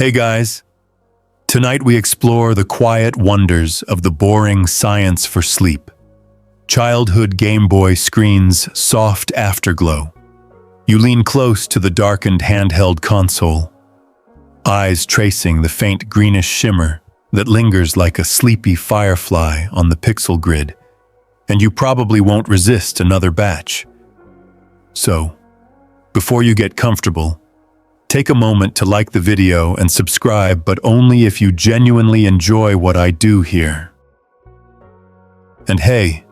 Hey guys, tonight we explore the quiet wonders of the boring science for sleep. Childhood Game Boy screen's soft afterglow. You lean close to the darkened handheld console, eyes tracing the faint greenish shimmer that lingers like a sleepy firefly on the pixel grid, and you probably won't resist another batch. So, before you get comfortable, take a moment to like the video and subscribe, but only if you genuinely enjoy what I do here. And hey,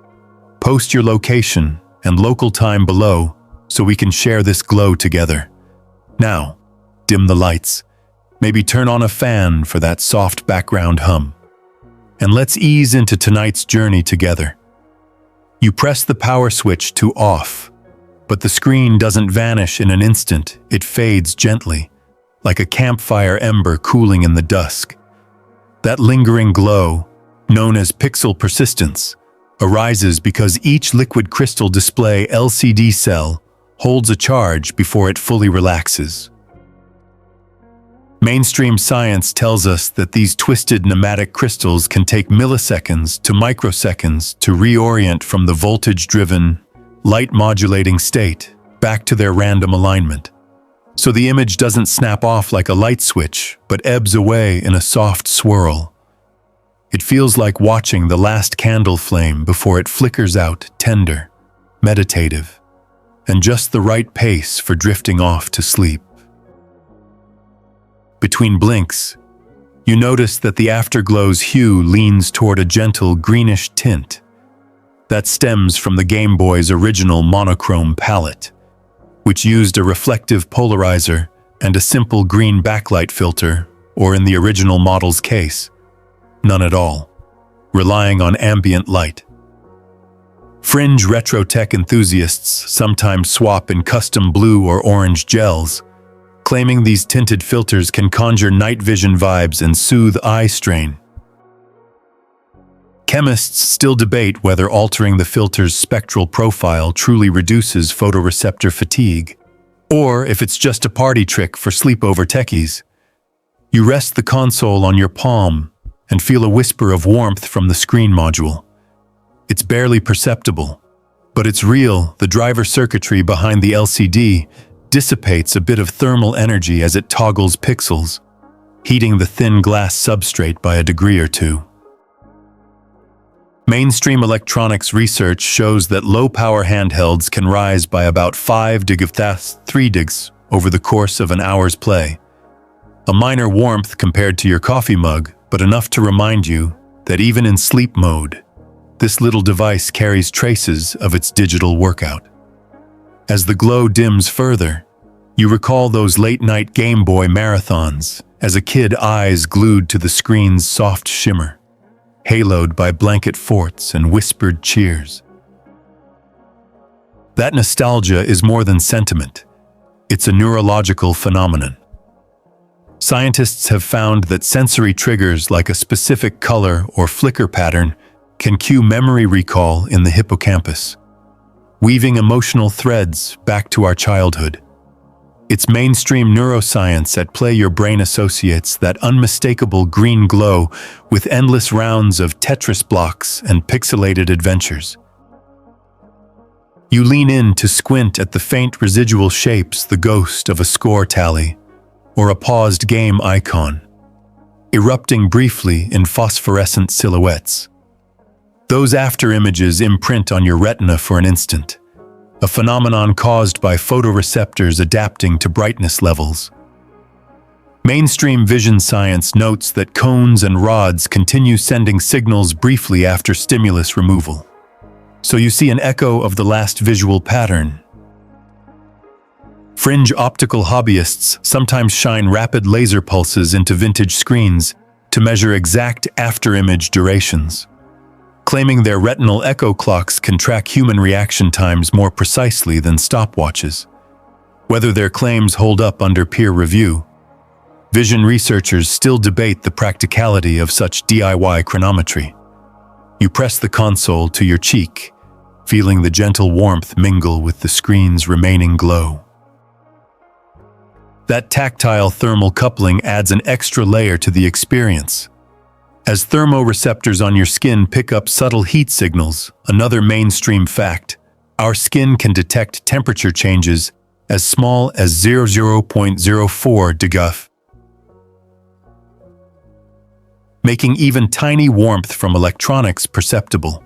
post your location and local time below so we can share this glow together. Now, dim the lights, maybe turn on a fan for that soft background hum, and let's ease into tonight's journey together. You press the power switch to off, but the screen doesn't vanish in an instant, it fades gently, like a campfire ember cooling in the dusk. That lingering glow, known as pixel persistence, arises because each liquid crystal display LCD cell holds a charge before it fully relaxes. Mainstream science tells us that these twisted pneumatic crystals can take milliseconds to microseconds to reorient from the voltage-driven, light-modulating state back to their random alignment. So the image doesn't snap off like a light switch, but ebbs away in a soft swirl. It feels like watching the last candle flame before it flickers out, tender, meditative, and just the right pace for drifting off to sleep. Between blinks, you notice that the afterglow's hue leans toward a gentle greenish tint. That stems from the Game Boy's original monochrome palette, which used a reflective polarizer and a simple green backlight filter, or in the original model's case, none at all, relying on ambient light. Fringe retro tech enthusiasts sometimes swap in custom blue or orange gels, claiming these tinted filters can conjure night vision vibes and soothe eye strain. Chemists still debate whether altering the filter's spectral profile truly reduces photoreceptor fatigue, or if it's just a party trick for sleepover techies. You rest the console on your palm and feel a whisper of warmth from the screen module. It's barely perceptible, but it's real. The driver circuitry behind the LCD dissipates a bit of thermal energy as it toggles pixels, heating the thin glass substrate by a degree or two. Mainstream electronics research shows that low-power handhelds can rise by about 5 digs over the course of an hour's play. A minor warmth compared to your coffee mug, but enough to remind you that even in sleep mode, this little device carries traces of its digital workout. As the glow dims further, you recall those late-night Game Boy marathons, as a kid, eyes glued to the screen's soft shimmer, haloed by blanket forts and whispered cheers. That nostalgia is more than sentiment. It's a neurological phenomenon. Scientists have found that sensory triggers like a specific color or flicker pattern can cue memory recall in the hippocampus, weaving emotional threads back to our childhood. It's mainstream neuroscience at play. Your brain associates that unmistakable green glow with endless rounds of Tetris blocks and pixelated adventures. You lean in to squint at the faint residual shapes, the ghost of a score tally or a paused game icon, erupting briefly in phosphorescent silhouettes. Those after images imprint on your retina for an instant, a phenomenon caused by photoreceptors adapting to brightness levels. Mainstream vision science notes that cones and rods continue sending signals briefly after stimulus removal. So you see an echo of the last visual pattern. Fringe optical hobbyists sometimes shine rapid laser pulses into vintage screens to measure exact after-image durations, claiming their retinal echo clocks can track human reaction times more precisely than stopwatches. Whether their claims hold up under peer review, vision researchers still debate the practicality of such DIY chronometry. You press the console to your cheek, feeling the gentle warmth mingle with the screen's remaining glow. That tactile thermal coupling adds an extra layer to the experience. As thermoreceptors on your skin pick up subtle heat signals, another mainstream fact, our skin can detect temperature changes as small as 0.04 degrees, making even tiny warmth from electronics perceptible.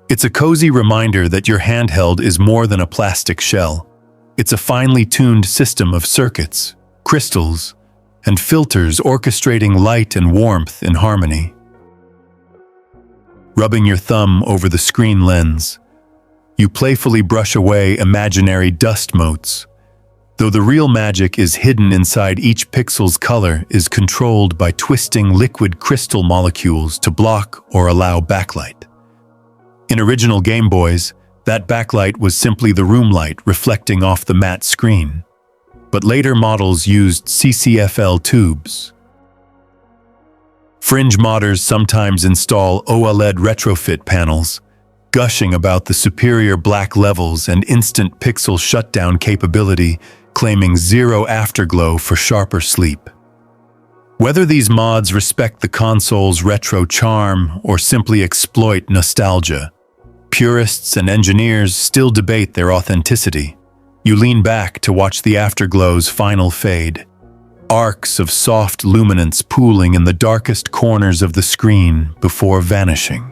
It's a cozy reminder that your handheld is more than a plastic shell. It's a finely tuned system of circuits, crystals, and filters orchestrating light and warmth in harmony. Rubbing your thumb over the screen lens, you playfully brush away imaginary dust motes, though the real magic is hidden inside each pixel's color is controlled by twisting liquid crystal molecules to block or allow backlight. In original Game Boys, that backlight was simply the room light reflecting off the matte screen, but later models used CCFL tubes. Fringe modders sometimes install OLED retrofit panels, gushing about the superior black levels and instant pixel shutdown capability, claiming zero afterglow for sharper sleep. Whether these mods respect the console's retro charm or simply exploit nostalgia, purists and engineers still debate their authenticity. You lean back to watch the Afterglow's final fade, arcs of soft luminance pooling in the darkest corners of the screen before vanishing.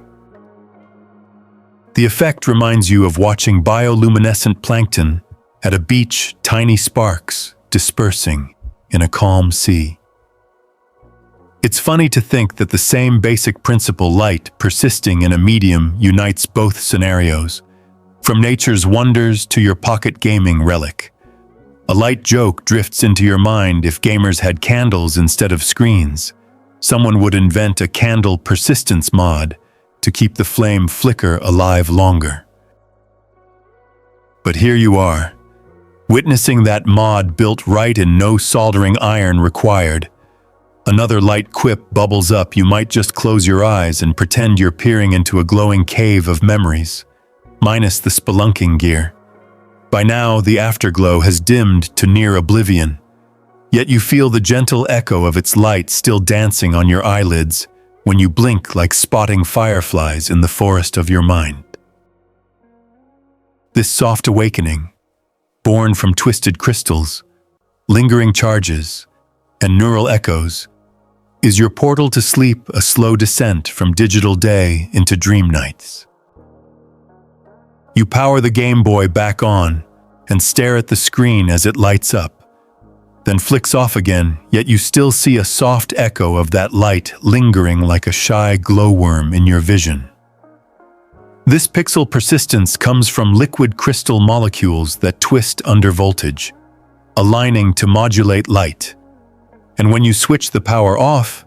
The effect reminds you of watching bioluminescent plankton at a beach, tiny sparks dispersing in a calm sea. It's funny to think that the same basic principle, light persisting in a medium, unites both scenarios, from nature's wonders to your pocket gaming relic. A light joke drifts into your mind if gamers had candles instead of screens. Someone would invent a candle persistence mod to keep the flame flicker alive longer. But here you are, witnessing that mod built right in, no soldering iron required. Another light quip bubbles up. You might just close your eyes and pretend you're peering into a glowing cave of memories, minus the spelunking gear. By now, the Afterglow has dimmed to near oblivion, yet you feel the gentle echo of its light still dancing on your eyelids when you blink, like spotting fireflies in the forest of your mind. This soft awakening, born from twisted crystals, lingering charges, and neural echoes, is your portal to sleep, a slow descent from digital day into dream nights. You power the Game Boy back on and stare at the screen as it lights up, then flicks off again, yet you still see a soft echo of that light lingering like a shy glowworm in your vision. This pixel persistence comes from liquid crystal molecules that twist under voltage, aligning to modulate light. And when you switch the power off,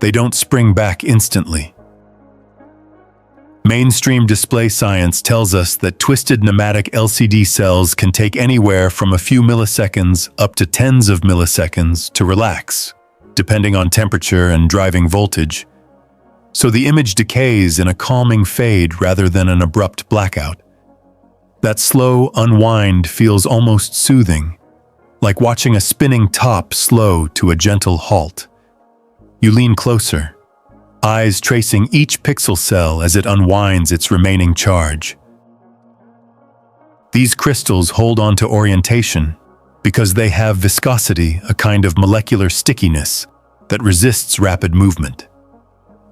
they don't spring back instantly. Mainstream display science tells us that twisted pneumatic LCD cells can take anywhere from a few milliseconds up to tens of milliseconds to relax, depending on temperature and driving voltage. So the image decays in a calming fade rather than an abrupt blackout. That slow unwind feels almost soothing, like watching a spinning top slow to a gentle halt. You lean closer, eyes tracing each pixel cell as it unwinds its remaining charge. These crystals hold on to orientation because they have viscosity, a kind of molecular stickiness that resists rapid movement.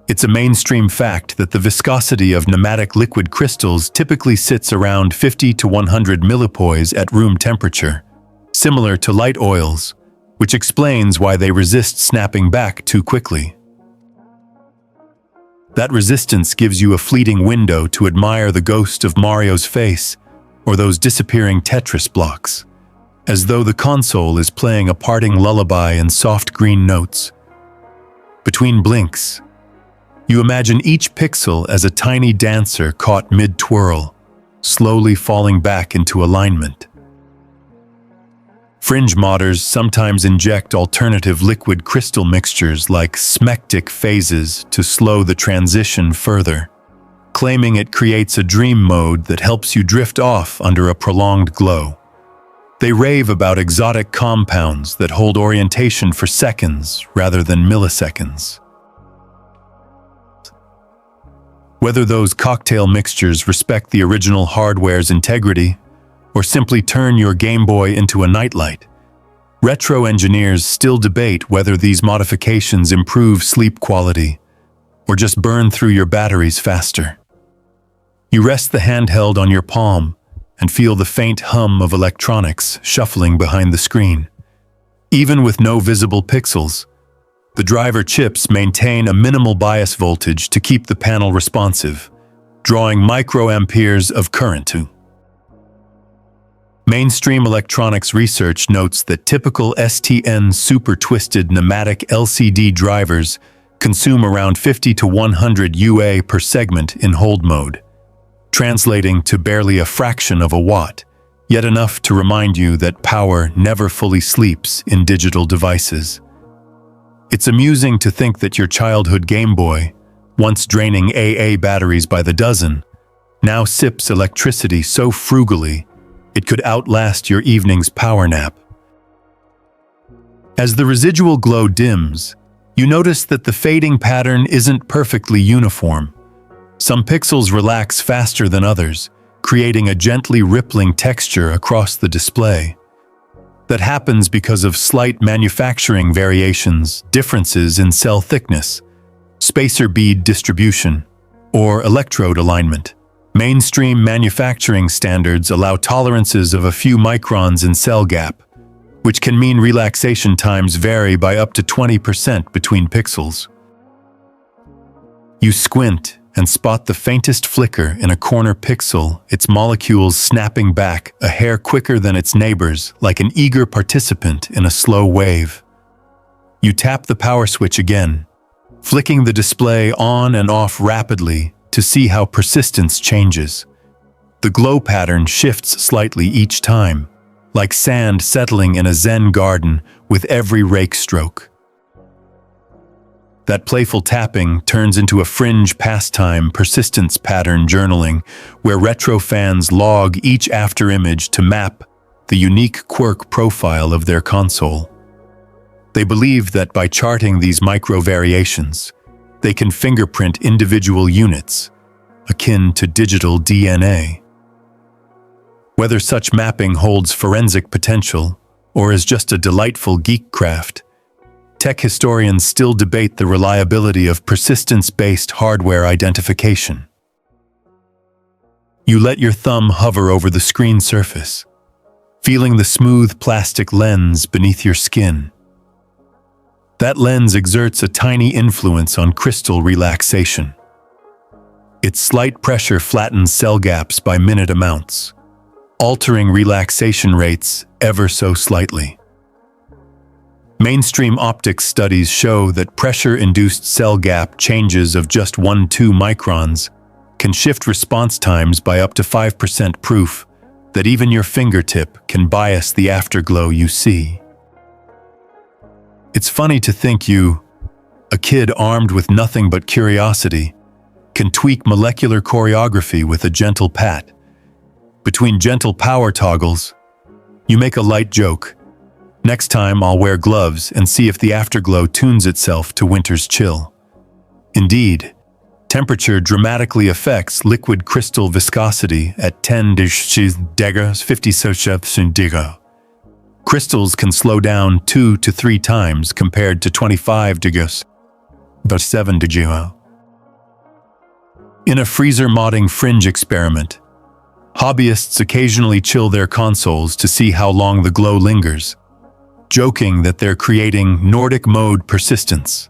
It's a mainstream fact that the viscosity of pneumatic liquid crystals typically sits around 50 to 100 millipoise at room temperature, similar to light oils, which explains why they resist snapping back too quickly. That resistance gives you a fleeting window to admire the ghost of Mario's face or those disappearing Tetris blocks, as though the console is playing a parting lullaby in soft green notes. Between blinks, you imagine each pixel as a tiny dancer caught mid-twirl, slowly falling back into alignment. Fringe modders sometimes inject alternative liquid crystal mixtures like smectic phases to slow the transition further, claiming it creates a dream mode that helps you drift off under a prolonged glow. They rave about exotic compounds that hold orientation for seconds rather than milliseconds. Whether those cocktail mixtures respect the original hardware's integrity or simply turn your Game Boy into a nightlight, retro engineers still debate whether these modifications improve sleep quality or just burn through your batteries faster. You rest the handheld on your palm and feel the faint hum of electronics shuffling behind the screen. Even with no visible pixels, the driver chips maintain a minimal bias voltage to keep the panel responsive, drawing microamperes of current to. Mainstream electronics research notes that typical STN super-twisted pneumatic LCD drivers consume around 50 to 100 UA per segment in hold mode, translating to barely a fraction of a watt, yet enough to remind you that power never fully sleeps in digital devices. It's amusing to think that your childhood Game Boy, once draining AA batteries by the dozen, now sips electricity so frugally it could outlast your evening's power nap. As the residual glow dims, you notice that the fading pattern isn't perfectly uniform. Some pixels relax faster than others, creating a gently rippling texture across the display. That happens because of slight manufacturing variations, differences in cell thickness, spacer bead distribution, or electrode alignment. Mainstream manufacturing standards allow tolerances of a few microns in cell gap, which can mean relaxation times vary by up to 20% between pixels. You squint and spot the faintest flicker in a corner pixel, its molecules snapping back a hair quicker than its neighbors, like an eager participant in a slow wave. You tap the power switch again, flicking the display on and off rapidly to see how persistence changes. The glow pattern shifts slightly each time, like sand settling in a Zen garden with every rake stroke. That playful tapping turns into a fringe pastime persistence pattern journaling, where retro fans log each afterimage to map the unique quirk profile of their console. They believe that by charting these micro-variations, they can fingerprint individual units, akin to digital DNA. Whether such mapping holds forensic potential or is just a delightful geek craft, tech historians still debate the reliability of persistence-based hardware identification. You let your thumb hover over the screen surface, feeling the smooth plastic lens beneath your skin. That lens exerts a tiny influence on crystal relaxation. Its slight pressure flattens cell gaps by minute amounts, altering relaxation rates ever so slightly. Mainstream optics studies show that pressure-induced cell gap changes of just 1–2 microns can shift response times by up to 5%, proof that even your fingertip can bias the afterglow you see. It's funny to think you, a kid armed with nothing but curiosity, can tweak molecular choreography with a gentle pat. Between gentle power toggles, you make a light joke. Next time I'll wear gloves and see if the afterglow tunes itself to winter's chill. Indeed, temperature dramatically affects liquid crystal viscosity at 10 degrees 50 . Crystals can slow down 2 to 3 times compared to 25 degrees, but 7 degrees. In a freezer modding fringe experiment, hobbyists occasionally chill their consoles to see how long the glow lingers, joking that they're creating Nordic mode persistence.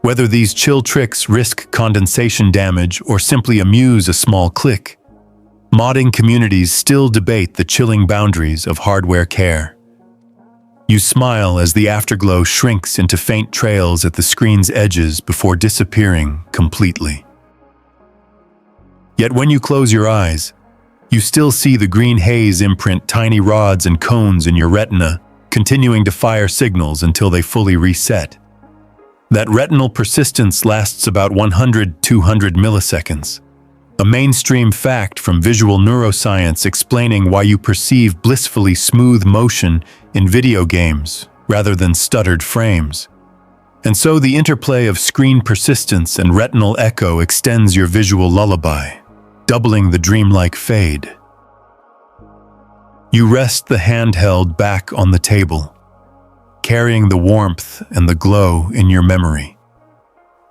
Whether these chill tricks risk condensation damage or simply amuse a small clique, modding communities still debate the chilling boundaries of hardware care. You smile as the afterglow shrinks into faint trails at the screen's edges before disappearing completely. Yet when you close your eyes, you still see the green haze imprint tiny rods and cones in your retina, continuing to fire signals until they fully reset. That retinal persistence lasts about 100–200 milliseconds, A mainstream fact from visual neuroscience explaining why you perceive blissfully smooth motion in video games rather than stuttered frames. And so the interplay of screen persistence and retinal echo extends your visual lullaby, doubling the dreamlike fade. You rest the handheld back on the table, carrying the warmth and the glow in your memory.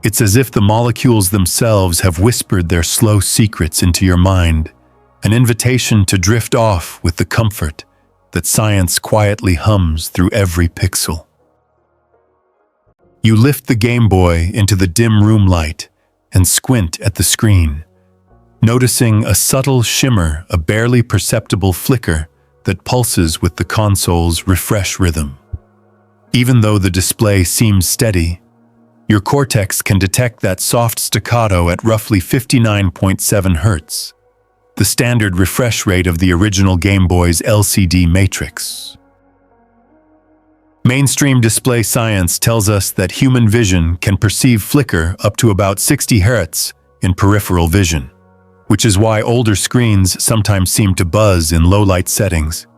It's as if the molecules themselves have whispered their slow secrets into your mind, an invitation to drift off with the comfort that science quietly hums through every pixel. You lift the Game Boy into the dim room light and squint at the screen, noticing a subtle shimmer, a barely perceptible flicker that pulses with the console's refresh rhythm. Even though the display seems steady, your cortex can detect that soft staccato at roughly 59.7 Hz, the standard refresh rate of the original Game Boy's LCD matrix. Mainstream display science tells us that human vision can perceive flicker up to about 60 Hz in peripheral vision, which is why older screens sometimes seem to buzz in low-light settings.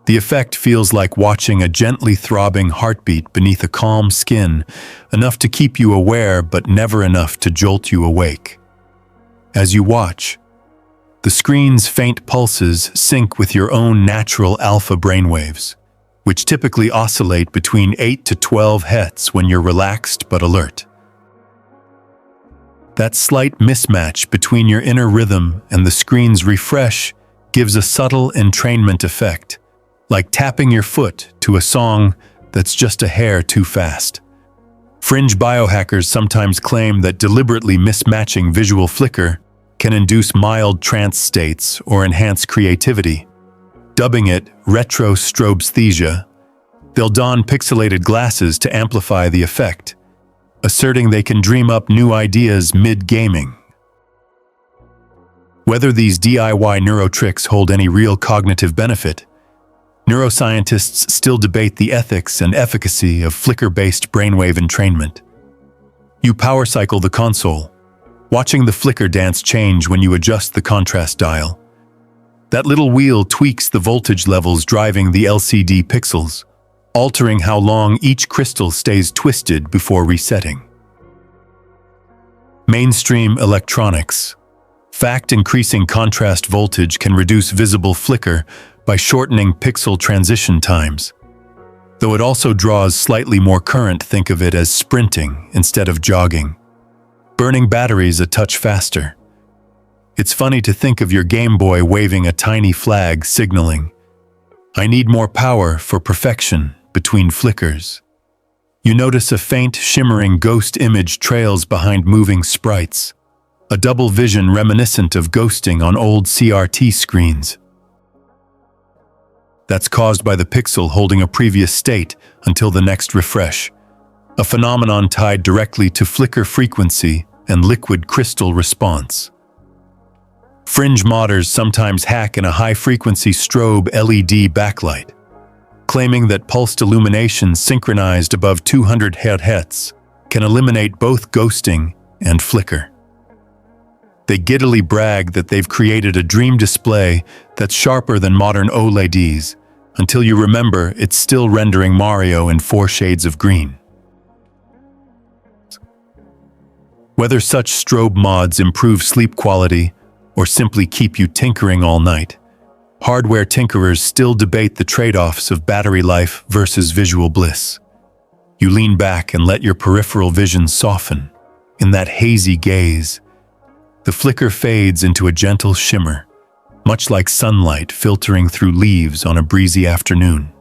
The effect feels like watching a gently throbbing heartbeat beneath a calm skin, enough to keep you aware but never enough to jolt you awake. As you watch, the screen's faint pulses sync with your own natural alpha brainwaves, which typically oscillate between 8 to 12 Hz when you're relaxed but alert. That slight mismatch between your inner rhythm and the screen's refresh gives a subtle entrainment effect, like tapping your foot to a song that's just a hair too fast. Fringe biohackers sometimes claim that deliberately mismatching visual flicker can induce mild trance states or enhance creativity. Dubbing it retro-strobesthesia, they'll don pixelated glasses to amplify the effect, asserting they can dream up new ideas mid-gaming. Whether these DIY neurotricks hold any real cognitive benefit, neuroscientists still debate the ethics and efficacy of flicker-based brainwave entrainment. You power cycle the console, watching the flicker dance change when you adjust the contrast dial. That little wheel tweaks the voltage levels driving the LCD pixels, altering how long each crystal stays twisted before resetting. Mainstream electronics. Increasing contrast voltage can reduce visible flicker by shortening pixel transition times. Though it also draws slightly more current, think of it as sprinting instead of jogging, burning batteries a touch faster. It's funny to think of your Game Boy waving a tiny flag signaling, "I need more power for perfection," between flickers. You notice a faint, shimmering ghost image trails behind moving sprites, a double vision reminiscent of ghosting on old CRT screens. That's caused by the pixel holding a previous state until the next refresh, a phenomenon tied directly to flicker frequency and liquid crystal response. Fringe modders sometimes hack in a high-frequency strobe LED backlight, claiming that pulsed illumination synchronized above 200 Hz can eliminate both ghosting and flicker. They giddily brag that they've created a dream display that's sharper than modern OLEDs, until you remember it's still rendering Mario in 4 shades of green. Whether such strobe mods improve sleep quality or simply keep you tinkering all night, hardware tinkerers still debate the trade-offs of battery life versus visual bliss. You lean back and let your peripheral vision soften. In that hazy gaze, the flicker fades into a gentle shimmer, much like sunlight filtering through leaves on a breezy afternoon.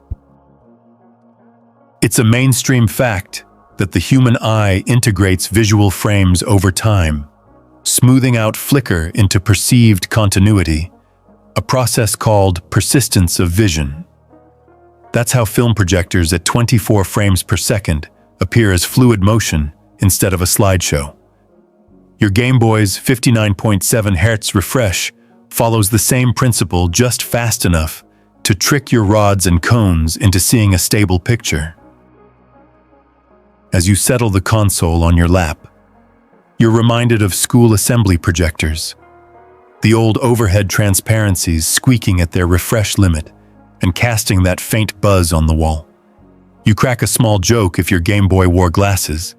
It's a mainstream fact that the human eye integrates visual frames over time, smoothing out flicker into perceived continuity, a process called persistence of vision. That's how film projectors at 24 frames per second appear as fluid motion instead of a slideshow. Your Game Boy's 59.7 Hz refresh follows the same principle, just fast enough to trick your rods and cones into seeing a stable picture. As you settle the console on your lap, you're reminded of school assembly projectors, the old overhead transparencies squeaking at their refresh limit and casting that faint buzz on the wall. You crack a small joke if your Game Boy wore glasses.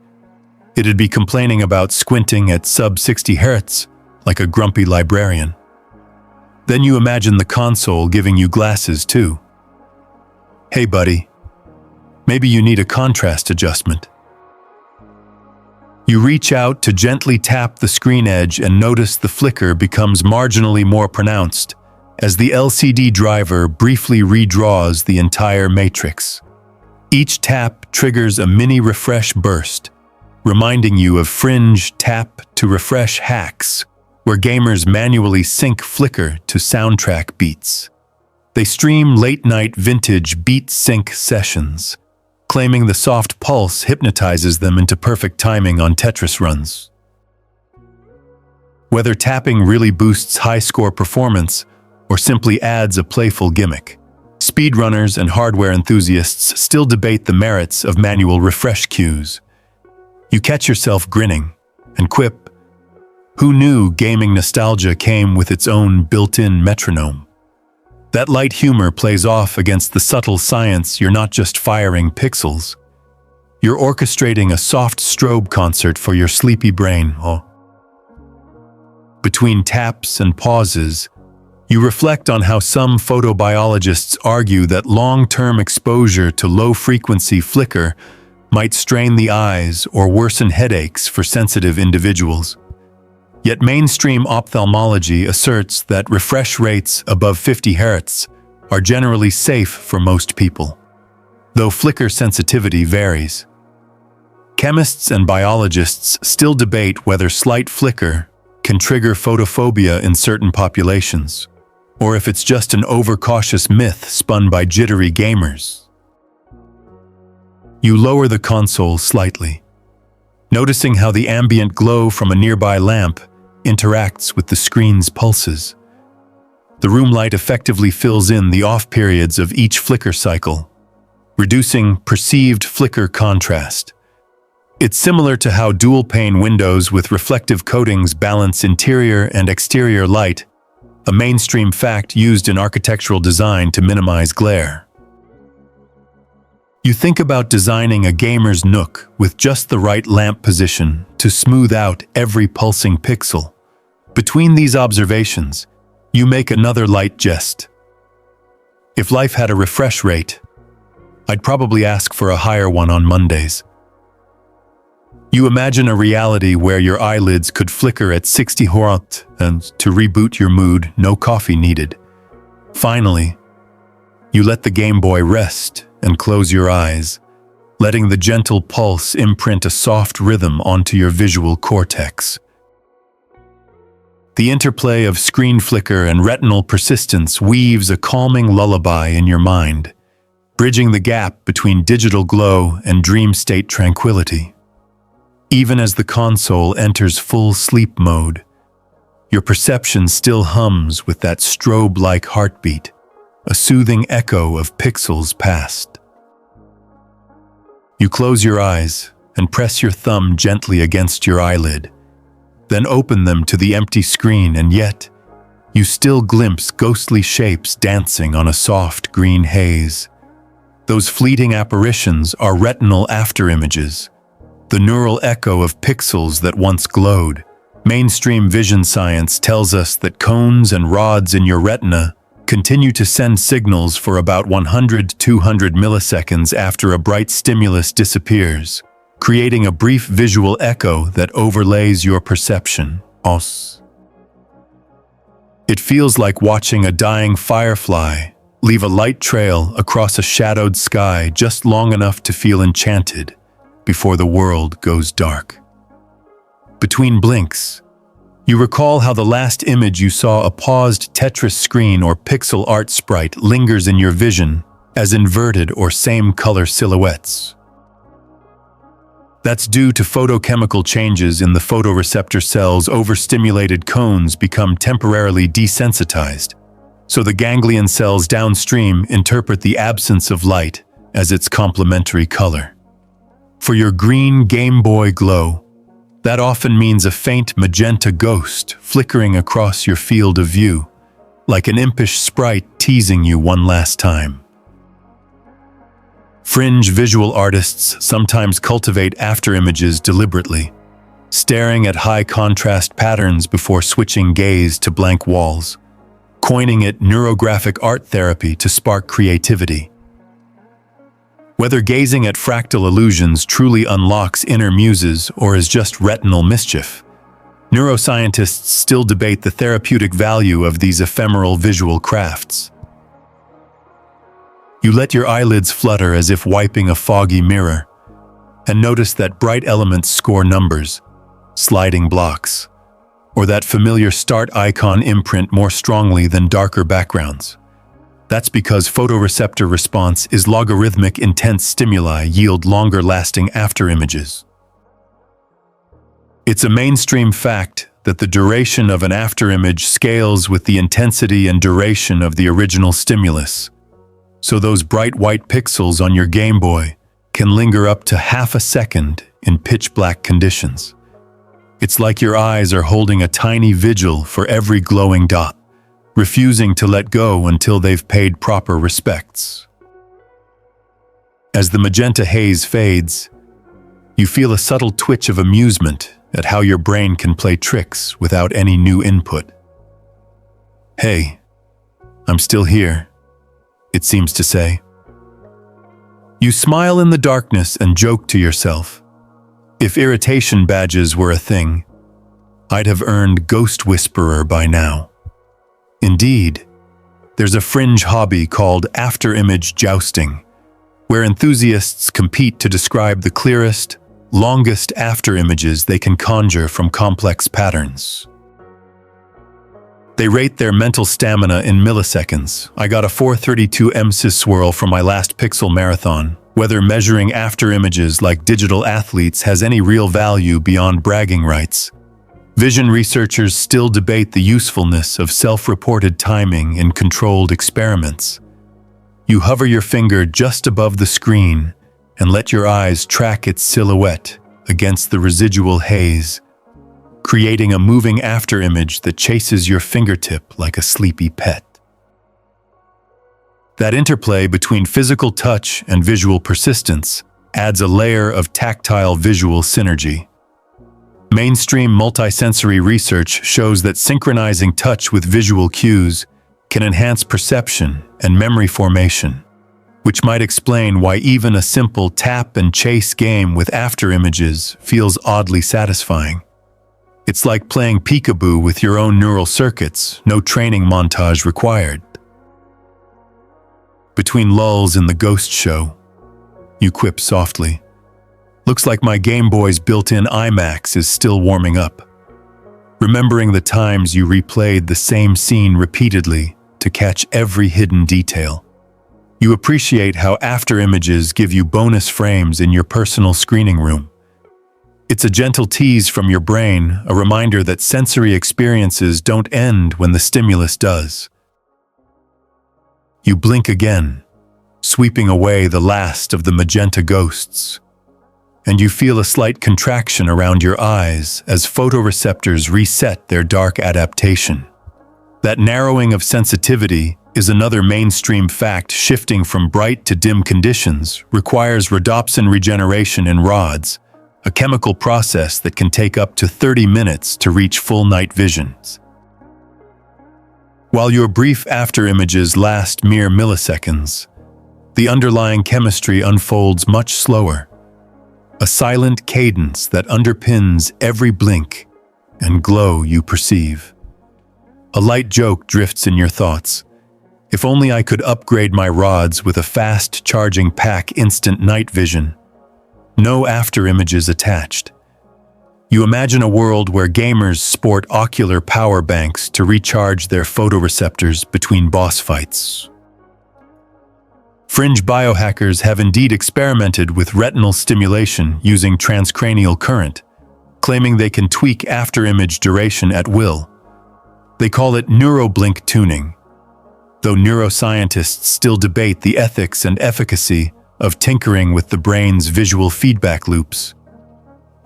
It'd be complaining about squinting at sub-60 Hz like a grumpy librarian. Then you imagine the console giving you glasses too. Hey buddy, maybe you need a contrast adjustment. You reach out to gently tap the screen edge and notice the flicker becomes marginally more pronounced as the LCD driver briefly redraws the entire matrix. Each tap triggers a mini refresh burst, reminding you of fringe tap-to-refresh hacks where gamers manually sync flicker to soundtrack beats. They stream late-night vintage beat sync sessions, claiming the soft pulse hypnotizes them into perfect timing on Tetris runs. Whether tapping really boosts high-score performance or simply adds a playful gimmick, speedrunners and hardware enthusiasts still debate the merits of manual refresh cues. You catch yourself grinning and quip, "Who knew gaming nostalgia came with its own built-in metronome?" That light humor plays off against the subtle science you're not just firing pixels. You're orchestrating a soft strobe concert for your sleepy brain. Between taps and pauses, you reflect on how some photobiologists argue that long-term exposure to low-frequency flicker might strain the eyes or worsen headaches for sensitive individuals. Yet mainstream ophthalmology asserts that refresh rates above 50 Hz are generally safe for most people, though flicker sensitivity varies. Chemists and biologists still debate whether slight flicker can trigger photophobia in certain populations, or if it's just an overcautious myth spun by jittery gamers. You lower the console slightly, noticing how the ambient glow from a nearby lamp interacts with the screen's pulses. The room light effectively fills in the off periods of each flicker cycle, reducing perceived flicker contrast. It's similar to how dual-pane windows with reflective coatings balance interior and exterior light, a mainstream fact used in architectural design to minimize glare. You think about designing a gamer's nook with just the right lamp position to smooth out every pulsing pixel. Between these observations, you make another light jest. If life had a refresh rate, I'd probably ask for a higher one on Mondays. You imagine a reality where your eyelids could flicker at 60 Hz and to reboot your mood, no coffee needed. Finally, you let the Game Boy rest and close your eyes, letting the gentle pulse imprint a soft rhythm onto your visual cortex. The interplay of screen flicker and retinal persistence weaves a calming lullaby in your mind, bridging the gap between digital glow and dream state tranquility. Even as the console enters full sleep mode, your perception still hums with that strobe-like heartbeat, a soothing echo of pixels past. You close your eyes and press your thumb gently against your eyelid, then open them to the empty screen, and yet you still glimpse ghostly shapes dancing on a soft green haze. Those fleeting apparitions are retinal afterimages, the neural echo of pixels that once glowed. Mainstream vision science tells us that cones and rods in your retina continue to send signals for about 100–200 milliseconds after a bright stimulus disappears, creating a brief visual echo that overlays your perception. It feels like watching a dying firefly leave a light trail across a shadowed sky just long enough to feel enchanted before the world goes dark. Between blinks, you recall how the last image you saw a paused Tetris screen or pixel art sprite lingers in your vision as inverted or same-color silhouettes. That's due to photochemical changes in the photoreceptor cells. Overstimulated cones become temporarily desensitized, so the ganglion cells downstream interpret the absence of light as its complementary color. For your green Game Boy glow, That often means a faint magenta ghost flickering across your field of view, like an impish sprite teasing you one last time. Fringe visual artists sometimes cultivate afterimages deliberately, staring at high-contrast patterns before switching gaze to blank walls, coining it neurographic art therapy to spark creativity. Whether gazing at fractal illusions truly unlocks inner muses or is just retinal mischief, neuroscientists still debate the therapeutic value of these ephemeral visual crafts. You let your eyelids flutter as if wiping a foggy mirror, and notice that bright elements score numbers, sliding blocks, or that familiar start icon imprint more strongly than darker backgrounds. That's because photoreceptor response is logarithmic. Intense stimuli yield longer-lasting afterimages. It's a mainstream fact that the duration of an afterimage scales with the intensity and duration of the original stimulus. So those bright white pixels on your Gameboy can linger up to half a second in pitch-black conditions. It's like your eyes are holding a tiny vigil for every glowing dot, refusing to let go until they've paid proper respects. As the magenta haze fades, you feel a subtle twitch of amusement at how your brain can play tricks without any new input. "Hey, I'm still here," it seems to say. You smile in the darkness and joke to yourself, "If irritation badges were a thing, I'd have earned Ghost Whisperer by now." Indeed, there's a fringe hobby called afterimage jousting, where enthusiasts compete to describe the clearest, longest afterimages they can conjure from complex patterns. They rate their mental stamina in milliseconds. I got a 432 MSIS swirl from my last pixel marathon. Whether measuring afterimages like digital athletes has any real value beyond bragging rights, vision researchers still debate the usefulness of self-reported timing in controlled experiments. You hover your finger just above the screen and let your eyes track its silhouette against the residual haze, creating a moving afterimage that chases your fingertip like a sleepy pet. That interplay between physical touch and visual persistence adds a layer of tactile visual synergy. Mainstream multisensory research shows that synchronizing touch with visual cues can enhance perception and memory formation, which might explain why even a simple tap and chase game with afterimages feels oddly satisfying. It's like playing peekaboo with your own neural circuits, no training montage required. Between lulls in the ghost show, you quip softly, "Looks like my Game Boy's built-in IMAX is still warming up," remembering the times you replayed the same scene repeatedly to catch every hidden detail. You appreciate how afterimages give you bonus frames in your personal screening room. It's a gentle tease from your brain, a reminder that sensory experiences don't end when the stimulus does. You blink again, sweeping away the last of the magenta ghosts, and you feel a slight contraction around your eyes as photoreceptors reset their dark adaptation. That narrowing of sensitivity is another mainstream fact. Shifting from bright to dim conditions requires rhodopsin regeneration in rods, a chemical process that can take up to 30 minutes to reach full night visions. While your brief afterimages last mere milliseconds, the underlying chemistry unfolds much slower, a silent cadence that underpins every blink and glow you perceive. A light joke drifts in your thoughts. "If only I could upgrade my rods with a fast-charging pack instant night vision. No afterimages attached." You imagine a world where gamers sport ocular power banks to recharge their photoreceptors between boss fights. Fringe biohackers have indeed experimented with retinal stimulation using transcranial current, claiming they can tweak afterimage duration at will. They call it neuroblink tuning, though neuroscientists still debate the ethics and efficacy of tinkering with the brain's visual feedback loops.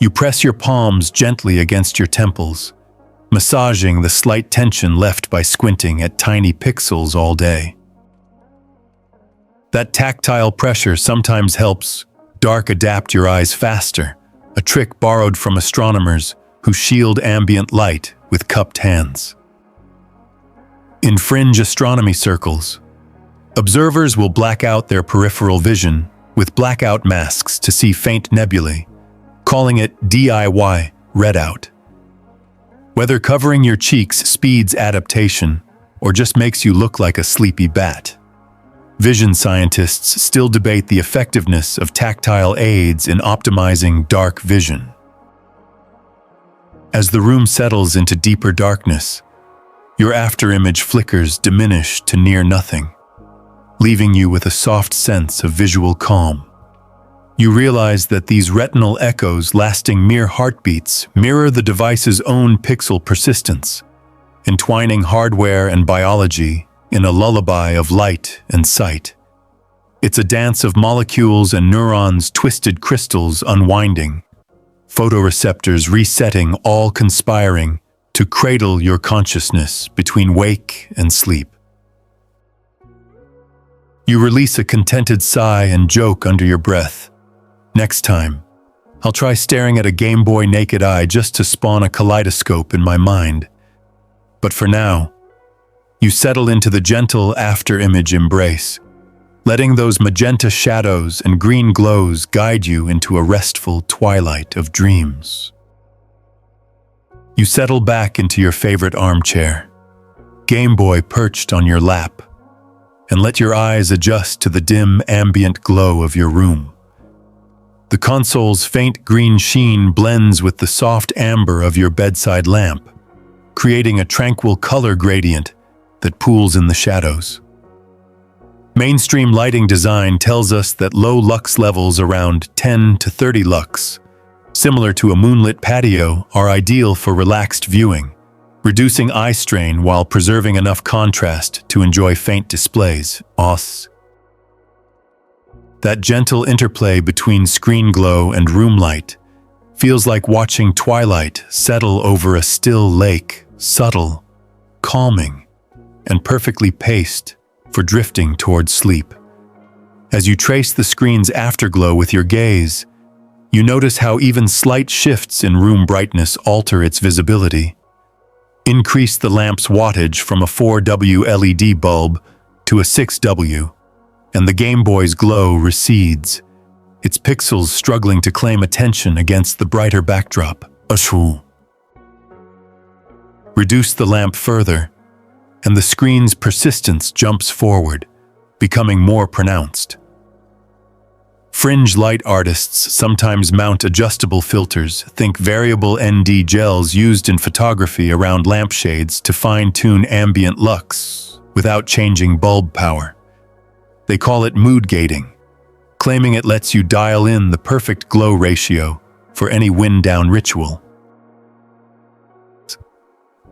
You press your palms gently against your temples, massaging the slight tension left by squinting at tiny pixels all day. That tactile pressure sometimes helps dark adapt your eyes faster, a trick borrowed from astronomers who shield ambient light with cupped hands. In fringe astronomy circles, observers will black out their peripheral vision with blackout masks to see faint nebulae, calling it DIY redout. Whether covering your cheeks speeds adaptation or just makes you look like a sleepy bat, vision scientists still debate the effectiveness of tactile aids in optimizing dark vision. As the room settles into deeper darkness, your afterimage flickers diminish to near nothing, leaving you with a soft sense of visual calm. You realize that these retinal echoes lasting mere heartbeats mirror the device's own pixel persistence, entwining hardware and biology in a lullaby of light and sight. It's a dance of molecules and neurons' twisted crystals unwinding, photoreceptors resetting, all conspiring to cradle your consciousness between wake and sleep. You release a contented sigh and joke under your breath. Next time, I'll try staring at a Gameboy naked eye just to spawn a kaleidoscope in my mind. But for now, you settle into the gentle after-image embrace, letting those magenta shadows and green glows guide you into a restful twilight of dreams. You settle back into your favorite armchair, Gameboy perched on your lap, and let your eyes adjust to the dim ambient glow of your room. The console's faint green sheen blends with the soft amber of your bedside lamp, creating a tranquil color gradient that pools in the shadows. Mainstream lighting design tells us that low lux levels around 10 to 30 lux, similar to a moonlit patio, are ideal for relaxed viewing, reducing eye strain while preserving enough contrast to enjoy faint displays. That gentle interplay between screen glow and room light feels like watching twilight settle over a still lake, subtle, calming, and perfectly paced for drifting towards sleep. As you trace the screen's afterglow with your gaze, you notice how even slight shifts in room brightness alter its visibility. Increase the lamp's wattage from a 4W LED bulb to a 6W, and the Gameboy's glow recedes, its pixels struggling to claim attention against the brighter backdrop. Reduce the lamp further, and the screen's persistence jumps forward, becoming more pronounced. Fringe light artists sometimes mount adjustable filters, think variable ND gels used in photography around lampshades to fine-tune ambient lux without changing bulb power. They call it mood gating, claiming it lets you dial in the perfect glow ratio for any wind-down ritual.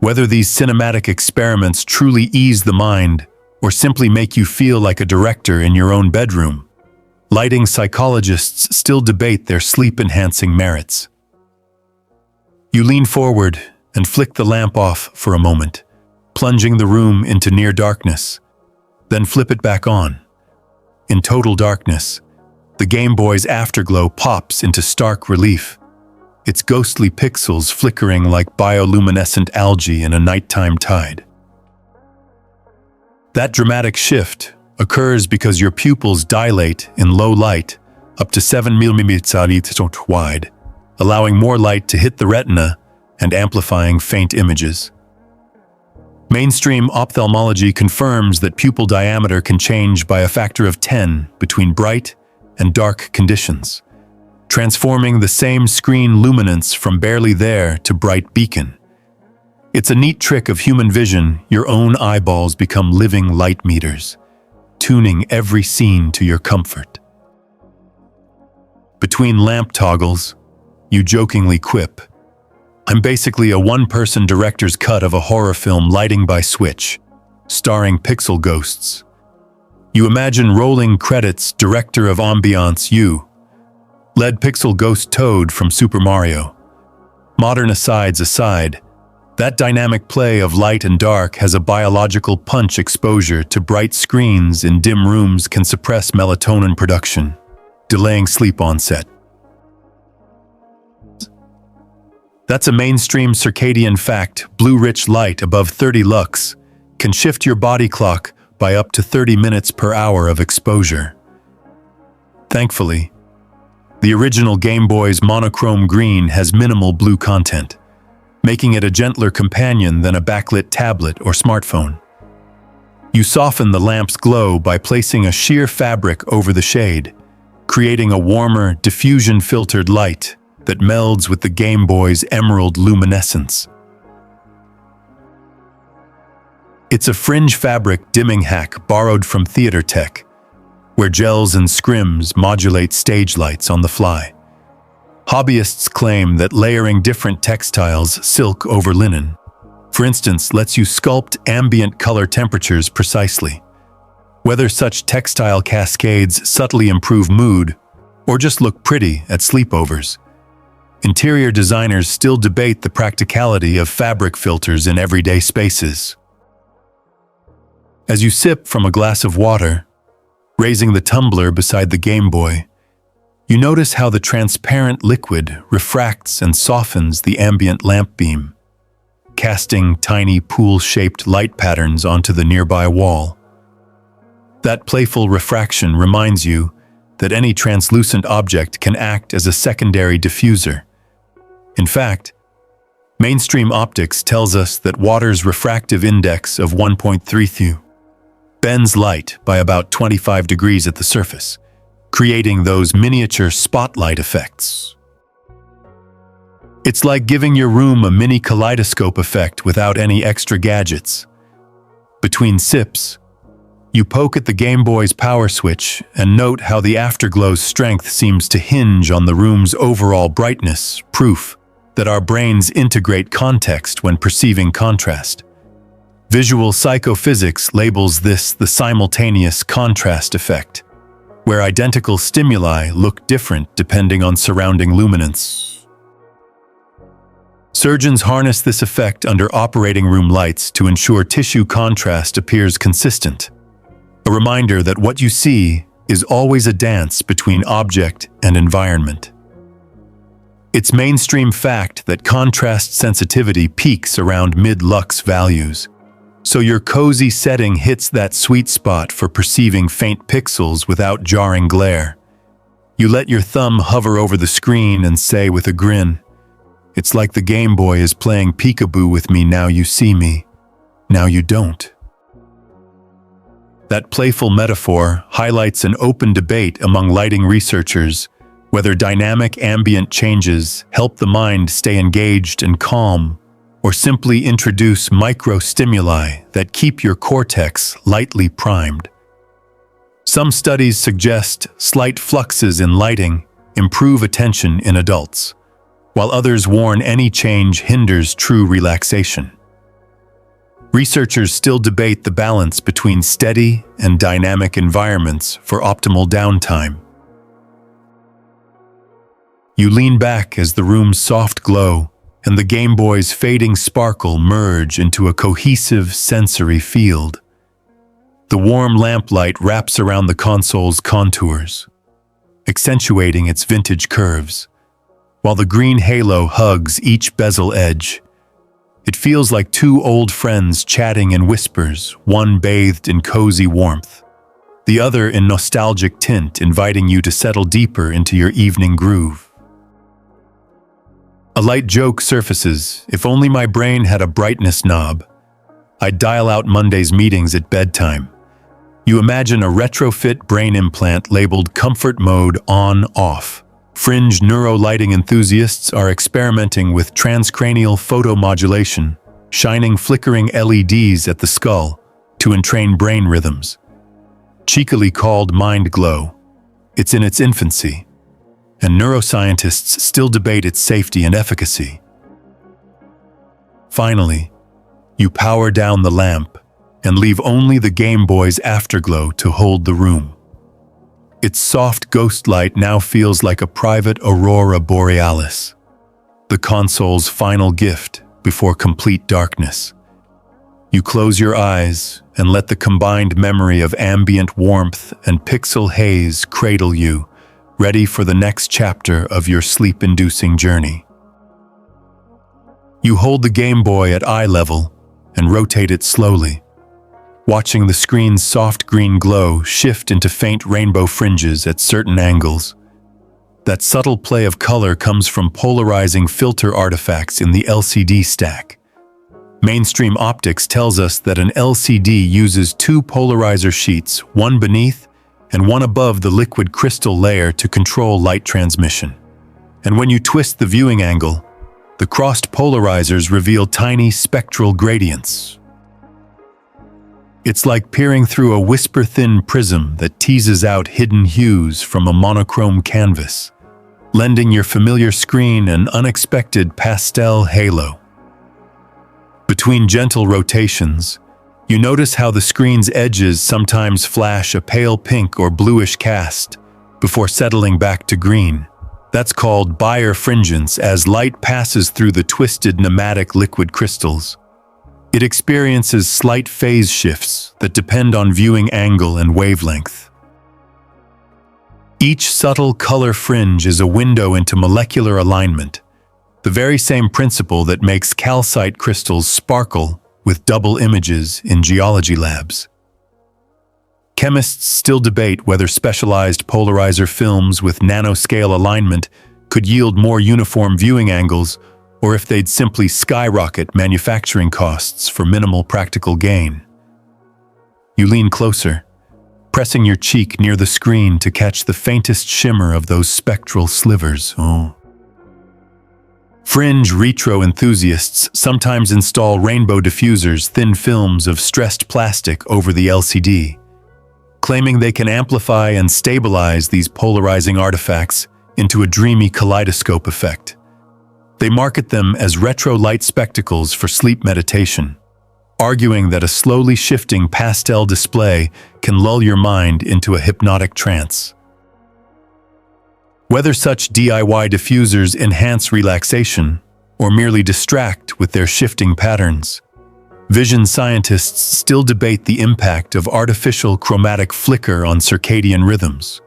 Whether these cinematic experiments truly ease the mind or simply make you feel like a director in your own bedroom, lighting psychologists still debate their sleep-enhancing merits. You lean forward and flick the lamp off for a moment, plunging the room into near darkness, then flip it back on. In total darkness, the Gameboy's afterglow pops into stark relief, its ghostly pixels flickering like bioluminescent algae in a nighttime tide. That dramatic shift occurs because your pupils dilate in low light up to 7 mm wide, allowing more light to hit the retina and amplifying faint images. Mainstream ophthalmology confirms that pupil diameter can change by a factor of 10 between bright and dark conditions, transforming the same screen luminance from barely there to bright beacon. It's a neat trick of human vision. Your own eyeballs become living light meters, tuning every scene to your comfort. Between lamp toggles, you jokingly quip, "I'm basically a one-person director's cut of a horror film lighting by switch, starring pixel ghosts." You imagine rolling credits, director of ambiance, you, LED pixel ghost Toad from Super Mario. Modern asides aside, that dynamic play of light and dark has a biological punch. Exposure to bright screens in dim rooms can suppress melatonin production, delaying sleep onset. That's a mainstream circadian fact. Blue-rich light above 30 lux can shift your body clock by up to 30 minutes per hour of exposure. Thankfully, the original Game Boy's monochrome green has minimal blue content, making it a gentler companion than a backlit tablet or smartphone. You soften the lamp's glow by placing a sheer fabric over the shade, creating a warmer, diffusion-filtered light that melds with the Game Boy's emerald luminescence. It's a fringe fabric dimming hack borrowed from theater tech, where gels and scrims modulate stage lights on the fly. Hobbyists claim that layering different textiles, silk over linen, for instance, lets you sculpt ambient color temperatures precisely. Whether such textile cascades subtly improve mood or just look pretty at sleepovers, interior designers still debate the practicality of fabric filters in everyday spaces. As you sip from a glass of water, raising the tumbler beside the Game Boy, you notice how the transparent liquid refracts and softens the ambient lamp beam, casting tiny pool-shaped light patterns onto the nearby wall. That playful refraction reminds you that any translucent object can act as a secondary diffuser. In fact, mainstream optics tells us that water's refractive index of 1.32 bends light by about 25 degrees at the surface, creating those miniature spotlight effects. It's like giving your room a mini kaleidoscope effect without any extra gadgets. Between sips, you poke at the Game Boy's power switch and note how the Afterglow's strength seems to hinge on the room's overall brightness, proof that our brains integrate context when perceiving contrast. Visual psychophysics labels this the simultaneous contrast effect, where identical stimuli look different depending on surrounding luminance. Surgeons harness this effect under operating room lights to ensure tissue contrast appears consistent, a reminder that what you see is always a dance between object and environment. It's mainstream fact that contrast sensitivity peaks around mid-lux values, so your cozy setting hits that sweet spot for perceiving faint pixels without jarring glare. You let your thumb hover over the screen and say with a grin, "It's like the Game Boy is playing peekaboo with me. Now you see me, now you don't." That playful metaphor highlights an open debate among lighting researchers whether dynamic ambient changes help the mind stay engaged and calm, or simply introduce micro-stimuli that keep your cortex lightly primed. Some studies suggest slight fluxes in lighting improve attention in adults, while others warn any change hinders true relaxation. Researchers still debate the balance between steady and dynamic environments for optimal downtime. You lean back as the room's soft glow and the Game Boy's fading sparkle merge into a cohesive sensory field. The warm lamplight wraps around the console's contours, accentuating its vintage curves, while the green halo hugs each bezel edge. It feels like two old friends chatting in whispers, one bathed in cozy warmth, the other in nostalgic tint, inviting you to settle deeper into your evening groove. A light joke surfaces. If only my brain had a brightness knob, I'd dial out Monday's meetings at bedtime. You imagine a retrofit brain implant labeled Comfort Mode On/Off. Fringe neurolighting enthusiasts are experimenting with transcranial photomodulation, shining flickering LEDs at the skull to entrain brain rhythms. Cheekily called Mind Glow, it's in its infancy, and neuroscientists still debate its safety and efficacy. Finally, you power down the lamp and leave only the Game Boy's Afterglow to hold the room. Its soft ghost light now feels like a private aurora borealis, the console's final gift before complete darkness. You close your eyes and let the combined memory of ambient warmth and pixel haze cradle you, ready for the next chapter of your sleep-inducing journey. You hold the Game Boy at eye level and rotate it slowly, watching the screen's soft green glow shift into faint rainbow fringes at certain angles. That subtle play of color comes from polarizing filter artifacts in the LCD stack. Mainstream optics tells us that an LCD uses two polarizer sheets, one beneath and one above the liquid crystal layer to control light transmission. And when you twist the viewing angle, the crossed polarizers reveal tiny spectral gradients. It's like peering through a whisper-thin prism that teases out hidden hues from a monochrome canvas, lending your familiar screen an unexpected pastel halo. Between gentle rotations, you notice how the screen's edges sometimes flash a pale pink or bluish cast before settling back to green. That's called birefringence as light passes through the twisted pneumatic liquid crystals. It experiences slight phase shifts that depend on viewing angle and wavelength. Each subtle color fringe is a window into molecular alignment, the very same principle that makes calcite crystals sparkle with double images in geology labs. Chemists still debate whether specialized polarizer films with nanoscale alignment could yield more uniform viewing angles, or if they'd simply skyrocket manufacturing costs for minimal practical gain. You lean closer, pressing your cheek near the screen to catch the faintest shimmer of those spectral slivers. Fringe retro enthusiasts sometimes install rainbow diffusers, thin films of stressed plastic over the LCD, claiming they can amplify and stabilize these polarizing artifacts into a dreamy kaleidoscope effect. They market them as retro light spectacles for sleep meditation, arguing that a slowly shifting pastel display can lull your mind into a hypnotic trance. Whether such DIY diffusers enhance relaxation or merely distract with their shifting patterns, vision scientists still debate the impact of artificial chromatic flicker on circadian rhythms.